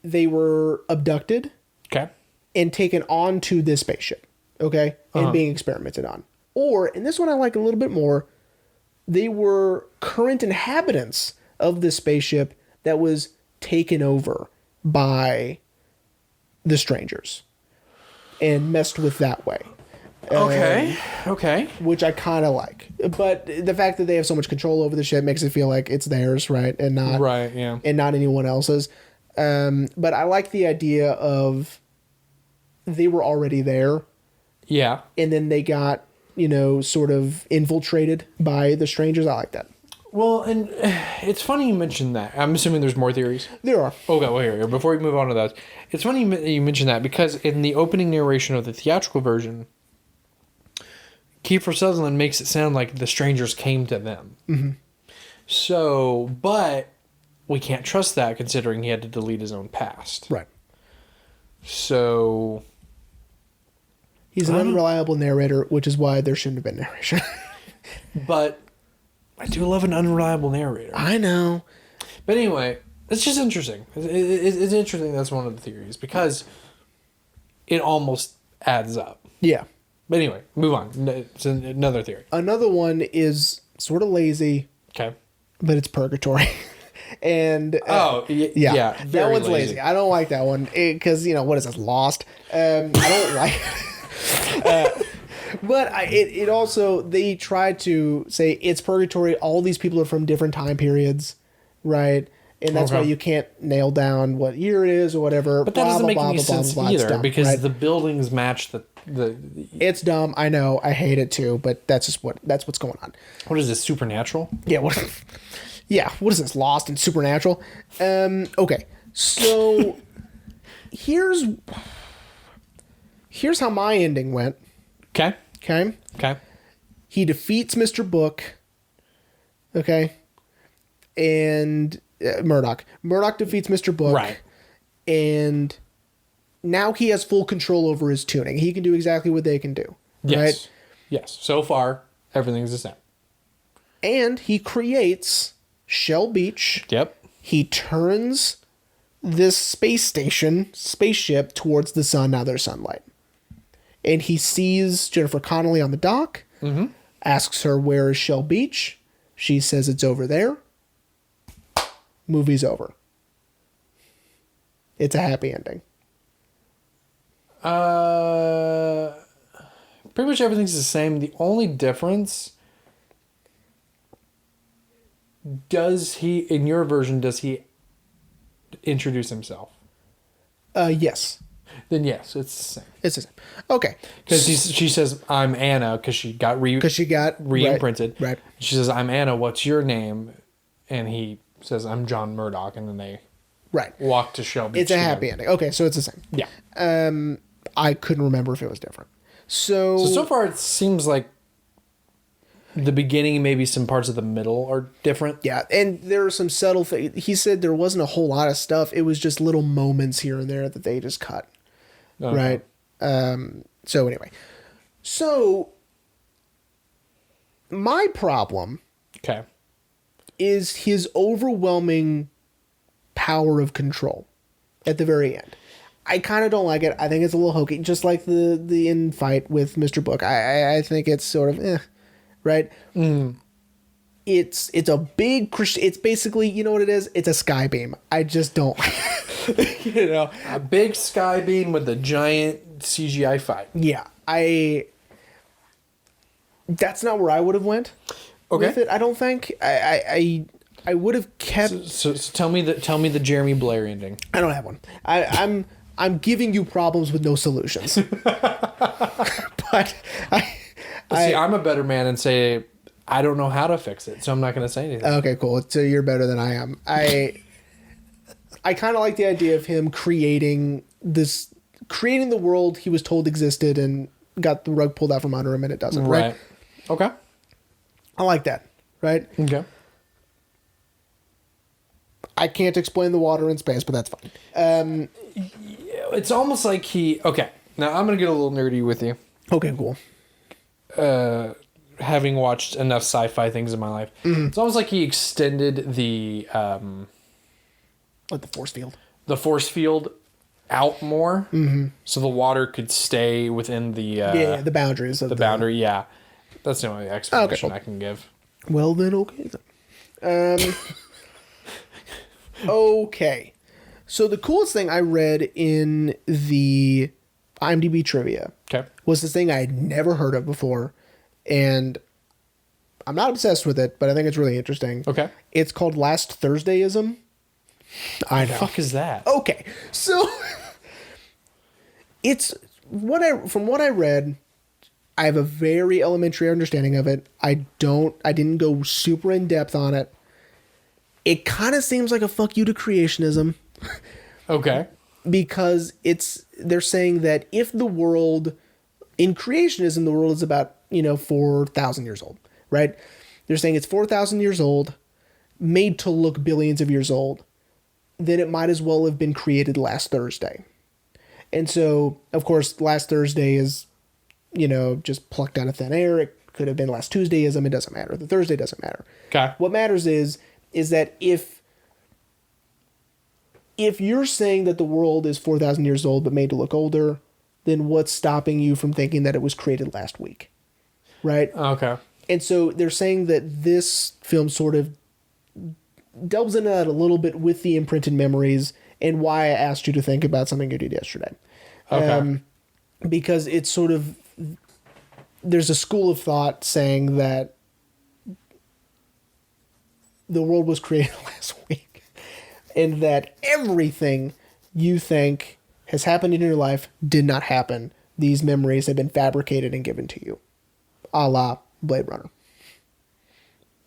they were abducted and taken onto this spaceship, and being experimented on. Or, and this one I like a little bit more, they were current inhabitants of this spaceship that was taken over by the strangers and messed with that way. Okay. Which I kind of like. But the fact that they have so much control over the ship makes it feel like it's theirs, right? And not and not anyone else's. But I like the idea of they were already there. Yeah. And then they got, sort of infiltrated by the strangers. I like that. Well, and it's funny you mentioned that. I'm assuming there's more theories. There are. Okay, well, here. Before we move on to that, it's funny you mentioned that because in the opening narration of the theatrical version, Kiefer Sutherland makes it sound like the strangers came to them. Mm-hmm. So, but we can't trust that considering he had to delete his own past. Right. So he's an unreliable narrator, which is why there shouldn't have been narration. But I do love an unreliable narrator. I know. But anyway, it's just interesting. It's interesting. That's one of the theories because it almost adds up. Yeah. But anyway, move on. It's another theory. Another one is sort of lazy. Okay. But it's purgatory. And yeah, that one's lazy. I don't like that one because what is this, Lost? I don't like it. But it also, they try to say it's purgatory. All these people are from different time periods, right? And that's why you can't nail down what year it is or whatever. But that doesn't make any sense either because the buildings match the. It's dumb. I know. I hate it too. But that's what's going on. What is this, supernatural? Yeah. What is this, Lost and Supernatural? Okay. So here's how my ending went. Okay. He defeats Mr. Book. Okay. And Murdoch. Murdoch defeats Mr. Book. Right. And now he has full control over his tuning. He can do exactly what they can do. Yes. Right? Yes. So far, everything's the same. And he creates Shell Beach. Yep. He turns this spaceship towards the sun. Now there's sunlight. And he sees Jennifer Connelly on the dock. Mm-hmm. Asks her, where is Shell Beach? She says it's over there. Movie's over. It's a happy ending. Pretty much everything's the same. The only difference, in your version, does he introduce himself? Yes. Then yes, it's the same. It's the same. Okay. Because she says, I'm Anna, because she got re-imprinted. Right. She says, I'm Anna, what's your name? And he says, I'm John Murdoch, and then they walk to Shell Beach. It's a happy ending. Okay, so it's the same. Yeah. I couldn't remember if it was different. So far it seems like the beginning, maybe some parts of the middle are different. Yeah, and there are some subtle things. He said there wasn't a whole lot of stuff. It was just little moments here and there that they just cut. Right. So anyway. So my problem is his overwhelming power of control at the very end. I kind of don't like it. I think it's a little hokey, just like the end fight with Mr. Book. I think it's sort of right? Mm. It's a big... It's basically, you know what it is? It's a sky beam. I just don't... A big sky beam with a giant CGI fight. Yeah. That's not where I would have went with it, I don't think. I would have kept... So tell me the Jeremy Blair ending. I don't have one. I'm giving you problems with no solutions. But I'm a better man and say I don't know how to fix it, so I'm not going to say anything. Okay, cool. So you're better than I am. I kind of like the idea of him creating the world he was told existed and got the rug pulled out from under him, and it doesn't. Right. Okay. I like that. Right. Okay. I can't explain the water in space, but that's fine. It's almost like okay. Now I'm going to get a little nerdy with you. Okay, cool. Having watched enough sci-fi things in my life, it's almost like he extended the like the force field. The force field out more, so the water could stay within the the boundaries of the boundary. Yeah, that's the only explanation I can give. Well then, okay. Okay. So the coolest thing I read in the IMDb trivia was this thing I had never heard of before, and I'm not obsessed with it, but I think it's really interesting. Okay. It's called Last Thursdayism. I know. What the fuck is that? Okay. So it's from what I read, I have a very elementary understanding of it. I didn't go super in depth on it. It kind of seems like a fuck you to creationism. Okay. Because they're saying that if in creationism, the world is about 4,000 years old, right? They're saying it's 4,000 years old, made to look billions of years old, then it might as well have been created last Thursday. And so, of course, last Thursday is, just plucked out of thin air. It could have been last Tuesdayism. It doesn't matter. The Thursday doesn't matter. Okay. What matters is that if you're saying that the world is 4,000 years old but made to look older, then what's stopping you from thinking that it was created last week? Right? Okay. And so they're saying that this film sort of delves into that a little bit with the imprinted memories and why I asked you to think about something you did yesterday. Okay. Because it's sort of, there's a school of thought saying that the world was created last week and that everything you think has happened in your life did not happen. These memories have been fabricated and given to you, a la Blade Runner.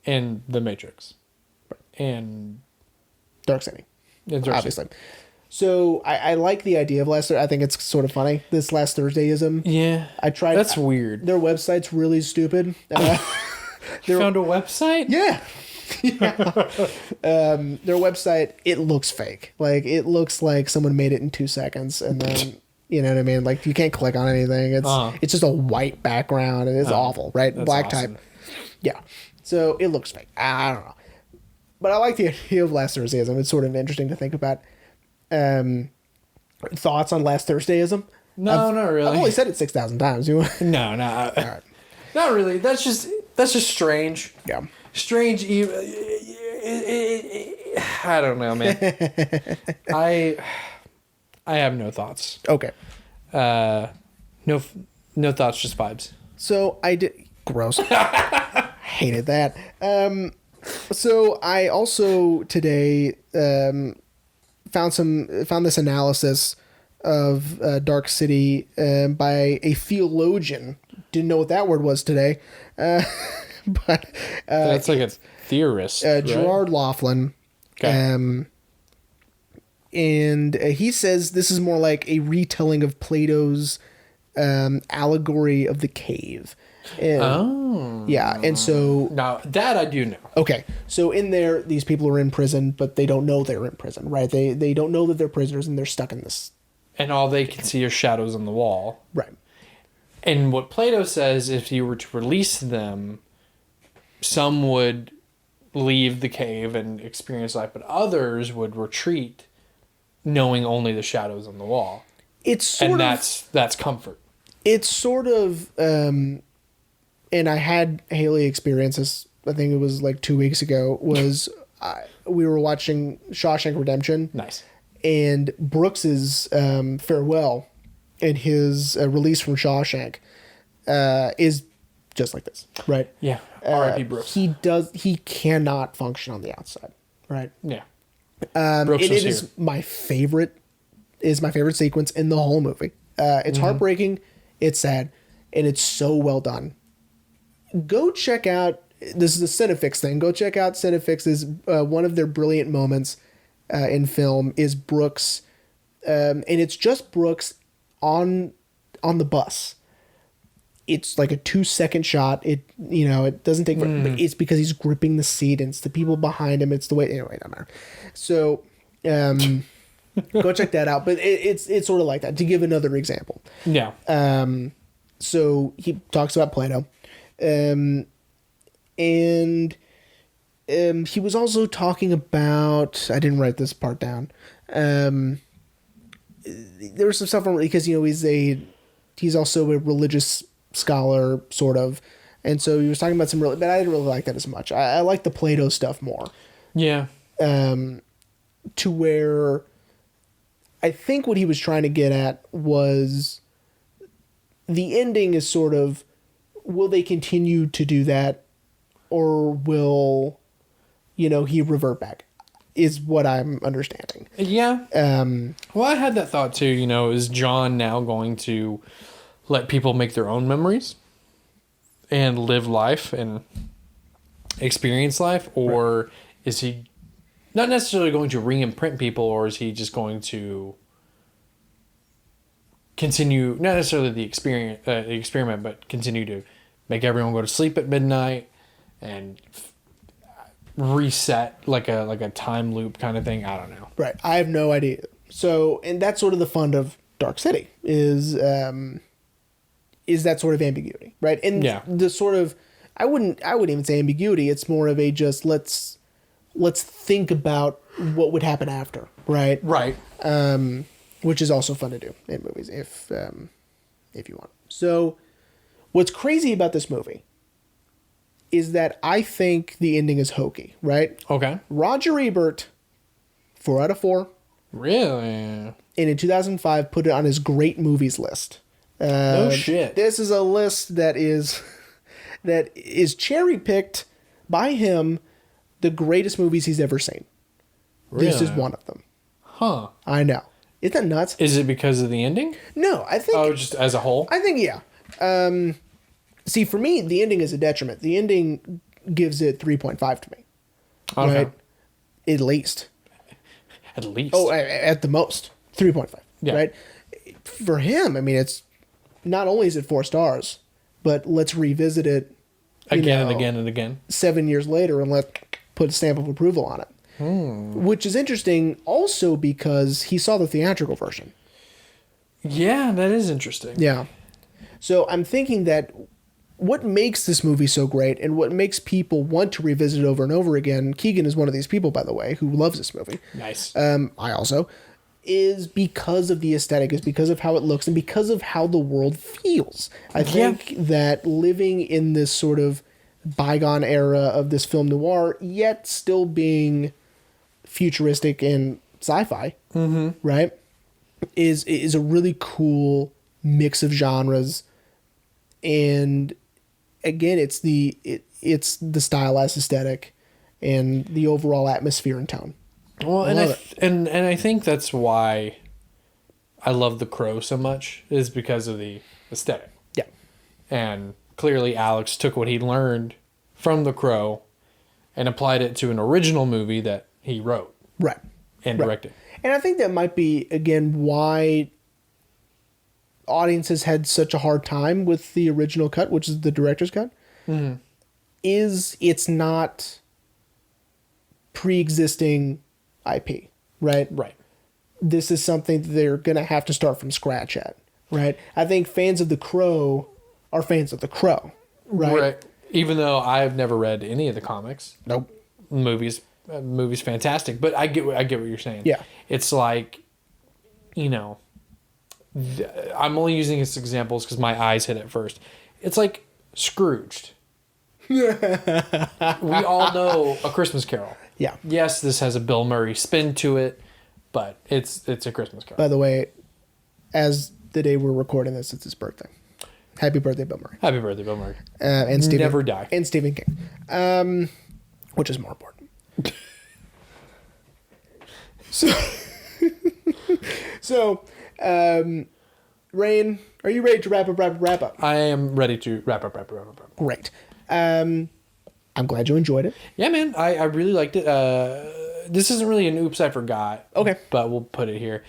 And The Matrix. And Dark City, obviously. So I like the idea of last Thursday. I think it's sort of funny, this last Thursdayism. Yeah. I tried. That's weird. Their website's really stupid. You found a website? Yeah. Their website, it looks fake. Like, it looks like someone made it in 2 seconds and then, you know what I mean? Like, you can't click on anything. It's just a white background and it's awful, right? Black awesome. type. Yeah. So it looks fake. I don't know. But I like the idea of last Thursdayism. It's sort of interesting to think about. Thoughts on last Thursdayism? No, not really. I've only said it 6,000 times. You No. All right. Not really. That's just strange. Yeah. Strange. I don't know, man. I have no thoughts. Okay. No thoughts, just vibes. So I did. Gross. Hated that. So I also today found this analysis of Dark City by a theologian. Didn't know what that word was today, but that's like a theorist, right? Gerard Laughlin. Okay. And he says this is more like a retelling of Plato's allegory of the cave. And, yeah, and so... Now, that I do know. Okay, so in there, these people are in prison, but they don't know they're in prison, right? They don't know that they're prisoners, and they're stuck in this... And all they can see are shadows on the wall. Right. And what Plato says, if you were to release them, some would leave the cave and experience life, but others would retreat, knowing only the shadows on the wall. It's sort of... that's comfort. It's sort of... and I had Haley experience this, I think it was like 2 weeks ago, was we were watching Shawshank Redemption. Nice. And Brooks's farewell and his release from Shawshank is just like this, right? Yeah. R.I.P. Brooks. He cannot function on the outside, right? Yeah. Brooks it is my favorite sequence in the whole movie. It's heartbreaking, it's sad, and it's so well done. Go check out, this is a Cinefix thing, go check out Cinefix's, one of their brilliant moments in film is Brooks, and it's just Brooks on the bus. It's like a 2-second shot. It doesn't take, but it's because he's gripping the seat and it's the people behind him. It's the way, anyway, it doesn't matter. So, go check that out. But it's sort of like that, to give another example. Yeah. So he talks about Plato. And he was also talking about, I didn't write this part down. There was some stuff on, because, he's also a religious scholar, sort of. And so he was talking about some but I didn't really like that as much. I like the Plato stuff more. Yeah. To where I think what he was trying to get at was the ending is sort of, will they continue to do that, or will, he revert back, is what I'm understanding. Yeah. Well, I had that thought too, is John now going to let people make their own memories and live life and experience life? Or is he not necessarily going to re-imprint people, or is he just going to continue, not necessarily the experiment, but continue to make everyone go to sleep at midnight, and reset like a time loop kind of thing. I don't know. Right. I have no idea. So, and that's sort of the fun of Dark City is that sort of ambiguity, right? And the sort of I wouldn't even say ambiguity. It's more of a just let's think about what would happen after, right? Right. Which is also fun to do in movies if you want. So, what's crazy about this movie is that I think the ending is hokey, right? Okay. Roger Ebert, 4 out of 4. Really? And in 2005, put it on his great movies list. No shit. This is a list that is cherry picked by him, the greatest movies he's ever seen. Really? This is one of them. Huh. I know. Isn't that nuts? Is it because of the ending? No, I think. Oh, just as a whole? I think, yeah. See, for me, the ending is a detriment. The ending gives it 3.5 to me. Okay. Right? At least. At least. Oh, at the most. 3.5. Yeah. Right? For him, I mean, it's not only is it 4 stars, but let's revisit it again and again and again. 7 years later and let's put a stamp of approval on it. Which is interesting also because he saw the theatrical version. Yeah, that is interesting. Yeah. So I'm thinking that what makes this movie so great and what makes people want to revisit it over and over again, Keegan is one of these people, by the way, who loves this movie. Nice. I also, is because of the aesthetic, is because of how it looks, and because of how the world feels. I think that living in this sort of bygone era of this film noir, yet still being futuristic and sci-fi, right, is a really cool mix of genres. And again, it's the stylized aesthetic and the overall atmosphere and tone. Well, and I think that's why I love The Crow so much, is because of the aesthetic. Yeah. And clearly Alex took what he learned from The Crow and applied it to an original movie that he wrote. Right. And directed. And I think that might be, again, why audiences had such a hard time with the original cut, which is the director's cut, is it's not pre-existing IP, right? Right. This is something that they're going to have to start from scratch at, right? I think fans of The Crow are fans of The Crow, right? Even though I've never read any of the comics. Nope. Movies fantastic, but I get what you're saying. Yeah. It's like, you know, I'm only using this examples because my eyes hit it first. It's like Scrooged. We all know A Christmas Carol. Yeah. Yes, this has a Bill Murray spin to it, but it's A Christmas Carol. By the way, as the day we're recording this, it's his birthday. Happy birthday, Bill Murray. Happy birthday, Bill Murray. And Stephen, never die. And Stephen King, which is more important. So, Rain, are you ready to wrap up? I am ready to wrap up. Great. I'm glad you enjoyed it. Yeah, man. I really liked it. This isn't really an oops, I forgot. Okay. But we'll put it here.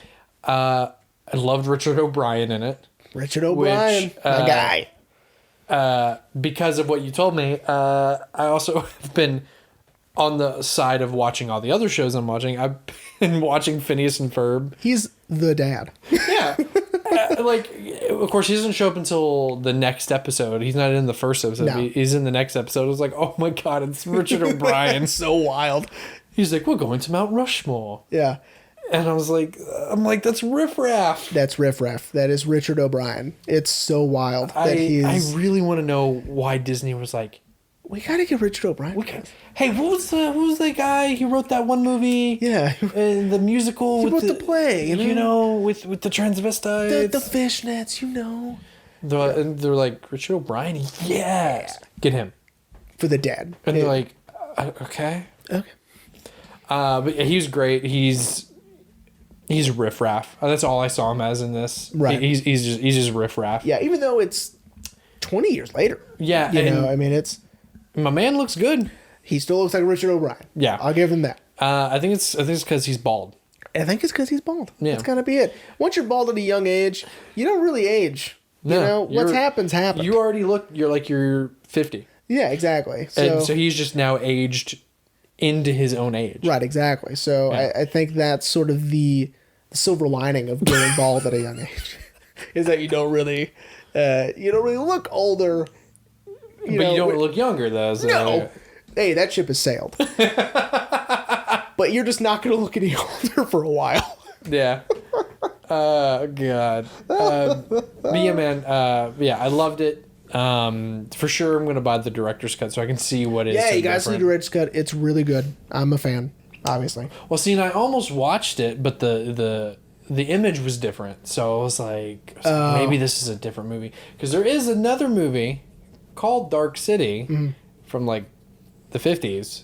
I loved Richard O'Brien in it. Richard O'Brien, my guy. Because of what you told me, I also have been on the side of watching all the other shows I'm watching. I've been watching Phineas and Ferb. He's the dad. Yeah. Of course, he doesn't show up until the next episode. He's not in the first episode. No. He's in the next episode. I was like, oh my God, it's Richard O'Brien. So wild. He's like, we're going to Mount Rushmore. Yeah. And I was like, that's Riff Raff. That's Riff Raff. That is Richard O'Brien. It's so wild that I really want to know why Disney was like, we gotta get Richard O'Brien. Hey, who was the guy? He wrote that one movie. Yeah, the musical. He wrote the play. You know, with the transvestites, the fishnets. You know. They're like, Richard O'Brien. Yes, yeah. Get him for the dad. And they're like, okay. But he was great. He's Riff Raff. That's all I saw him as in this. Right. He's just Riff Raff. Yeah. Even though it's 20 years later. Yeah. You know, I mean, it's. My man looks good. He still looks like Richard O'Brien. Yeah. I'll give him that. I think it's because he's bald. I think it's because he's bald. Yeah. That's gotta be it. Once you're bald at a young age, you don't really age You know, what happens. You already look. You're 50. Yeah, exactly. And so he's just now aged into his own age. Right, exactly. So I think that's sort of the silver lining of getting bald at a young age, is that you don't really look older. You don't look younger though. So no. Hey, that ship has sailed. But you're just not going to look any older for a while. Yeah. God. But yeah, man. I loved it. For sure, I'm going to buy the director's cut so I can see what is. Yeah, you guys see the director's cut. It's really good. I'm a fan, obviously. Well, see, and I almost watched it, but the image was different. So I was like maybe this is a different movie. Because there is another movie called Dark City from like the 50s.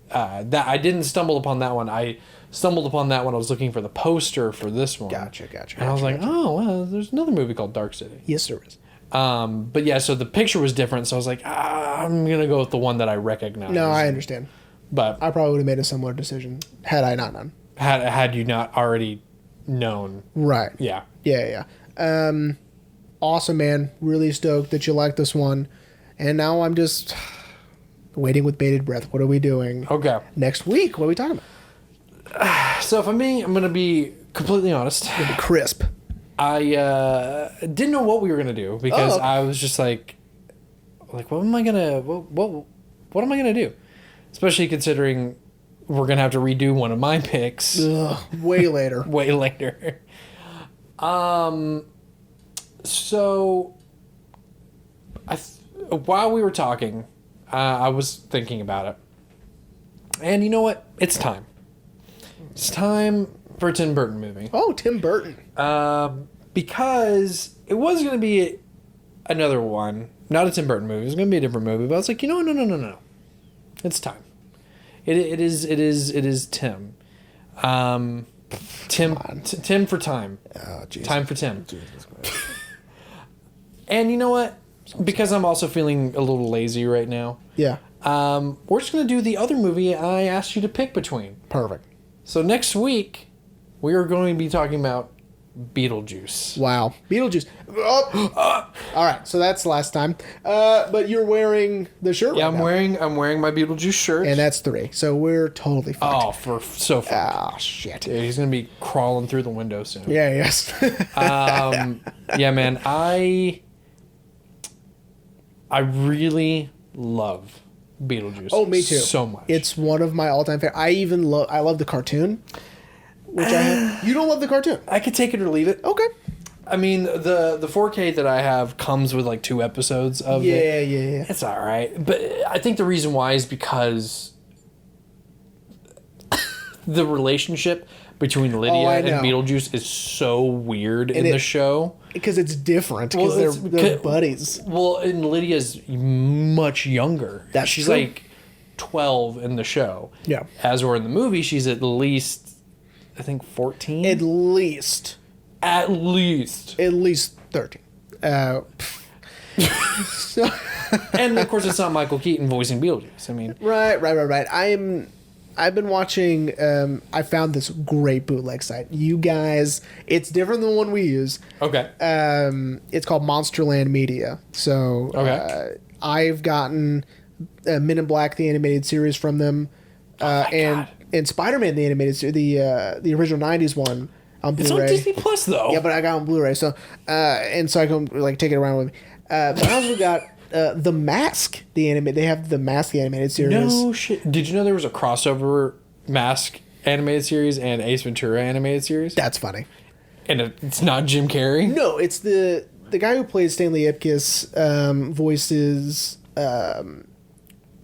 That I didn't stumble upon that one. I stumbled upon that when I was looking for the poster for this one. Gotcha. And I was like, oh, well, there's another movie called Dark City. Yes, there is. But yeah, so the picture was different. So I was like, I'm going to go with the one that I recognize. No, I understand. But I probably would have made a similar decision had I not known. Had you not already known. Right. Yeah. Yeah. Awesome, man. Really stoked that you liked this one. And now I'm just waiting with bated breath. What are we doing? Okay. Next week, what are we talking about? So for me, I'm going to be completely honest. It's going to be crisp. I didn't know what we were going to do because I was just like, what am I going to, what am I going to do? Especially considering we're going to have to redo one of my picks. Ugh, way later. Way later. So while we were talking, I was thinking about it. And you know what? It's time. It's time for a Tim Burton movie. Oh, Tim Burton. Because it was going to be another one. Not a Tim Burton movie. It was going to be a different movie. But I was like, no. It's time. It is Tim. Tim for time. Oh, Jesus. Time for Tim. Jesus Christ. And you know what? Because I'm also feeling a little lazy right now. Yeah. We're just going to do the other movie I asked you to pick between. Perfect. So next week, we are going to be talking about Beetlejuice. Wow. Beetlejuice. All right, so that's last time. But you're wearing the shirt Yeah, right now. I'm wearing my Beetlejuice shirt. And that's 3. So we're totally fucked. Oh, for so far. Oh, shit. Dude, he's going to be crawling through the window soon. Yeah, yes. Yeah, man. I really love Beetlejuice. Oh, me too. So much. It's one of my all-time favorites. I love the cartoon, which I have. You don't love the cartoon? I could take it or leave it. Okay. I mean, the 4K that I have comes with like 2 episodes of it. Yeah. It's all right. But I think the reason why is because the relationship between Lydia and Beetlejuice is so weird in the show. Because it's different. Because they're buddies. Well, and Lydia's much younger. That's She's true. like 12 in the show. Yeah. As or in the movie, she's at least, I think, 14? At least. At least. At least 13. So, And, of course, it's not Michael Keaton voicing Beetlejuice. I mean... Right. I've been watching, I found this great bootleg site. You guys, it's different than the one we use. Okay. It's called Monsterland Media. So I've gotten Men in Black, the animated series from them. And Spider-Man, the animated series, the original 90s one on Blu-ray. It's on Disney Plus, though. Yeah, but I got it on Blu-ray. So, and so I can like take it around with me. But I also got... The Mask, they have the Mask, the animated series. No shit. Did you know there was a crossover Mask animated series and Ace Ventura animated series? That's funny. And it's not Jim Carrey? No, it's the guy who plays Stanley Ipkiss voices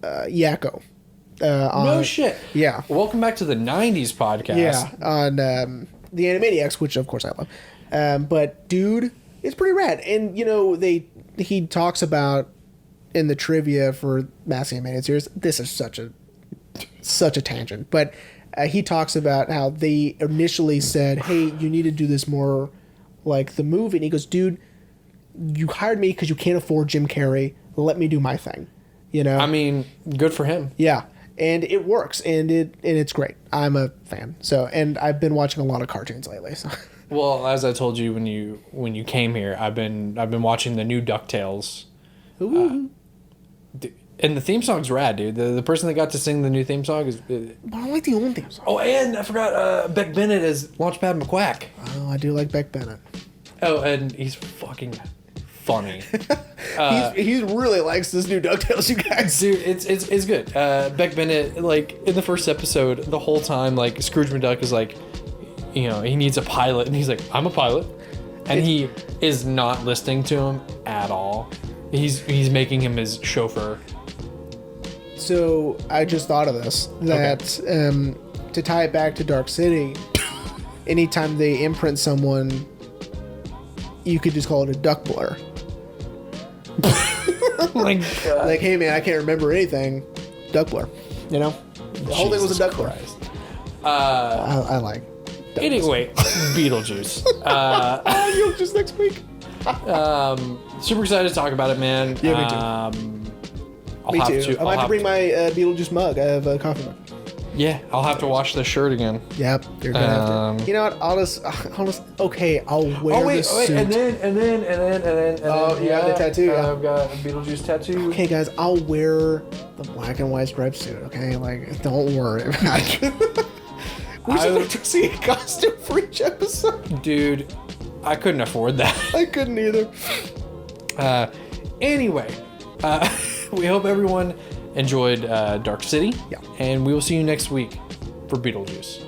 Yakko. No shit. Yeah. Welcome back to the 90s podcast. Yeah, on the Animaniacs, which of course I love. But dude, it's pretty rad. And you know, he talks about in the trivia for Mask Animated Series. This is such a tangent, but he talks about how they initially said, "Hey, you need to do this more like the movie." And he goes, "Dude, you hired me because you can't afford Jim Carrey. Let me do my thing." You know. I mean, good for him. Yeah, and it works, and it's great. I'm a fan. So, and I've been watching a lot of cartoons lately. So. Well, as I told you when you came here, I've been watching the new DuckTales. Ooh. And the theme song's rad, dude. The person that got to sing the new theme song is. But I don't like the old theme song. Oh, and I forgot Beck Bennett as Launchpad McQuack. Oh, I do like Beck Bennett. Oh, and he's fucking funny. He really likes this new DuckTales, you guys. Dude, it's good. Beck Bennett, like, in the first episode, the whole time, like, Scrooge McDuck is like, you know, he needs a pilot, and he's like, I'm a pilot. And he is not listening to him at all. He's making him his chauffeur. So, I just thought of this, that to tie it back to Dark City, anytime they imprint someone, you could just call it a duck blur. Like, hey man, I can't remember anything. Duck blur. You know? The whole thing was a duck blur. I like. Anyway, Beetlejuice. Beetlejuice next week. Super excited to talk about it, man. Yeah, me too. I'll Me have too. to. I might have to bring my Beetlejuice mug. I have a coffee mug. Yeah, I'll have to wash the shirt again. Yep, you're gonna have to. You know what? I'll just. Okay, I'll wear the suit. and then. Oh, you got the tattoo. Yeah. I've got a Beetlejuice tattoo. Okay, guys, I'll wear the black and white striped suit. Okay, like, don't worry about it. We should have to see a costume for each episode. Dude, I couldn't afford that. I couldn't either. Anyway, we hope everyone enjoyed Dark City. Yeah. And we will see you next week for Beetlejuice.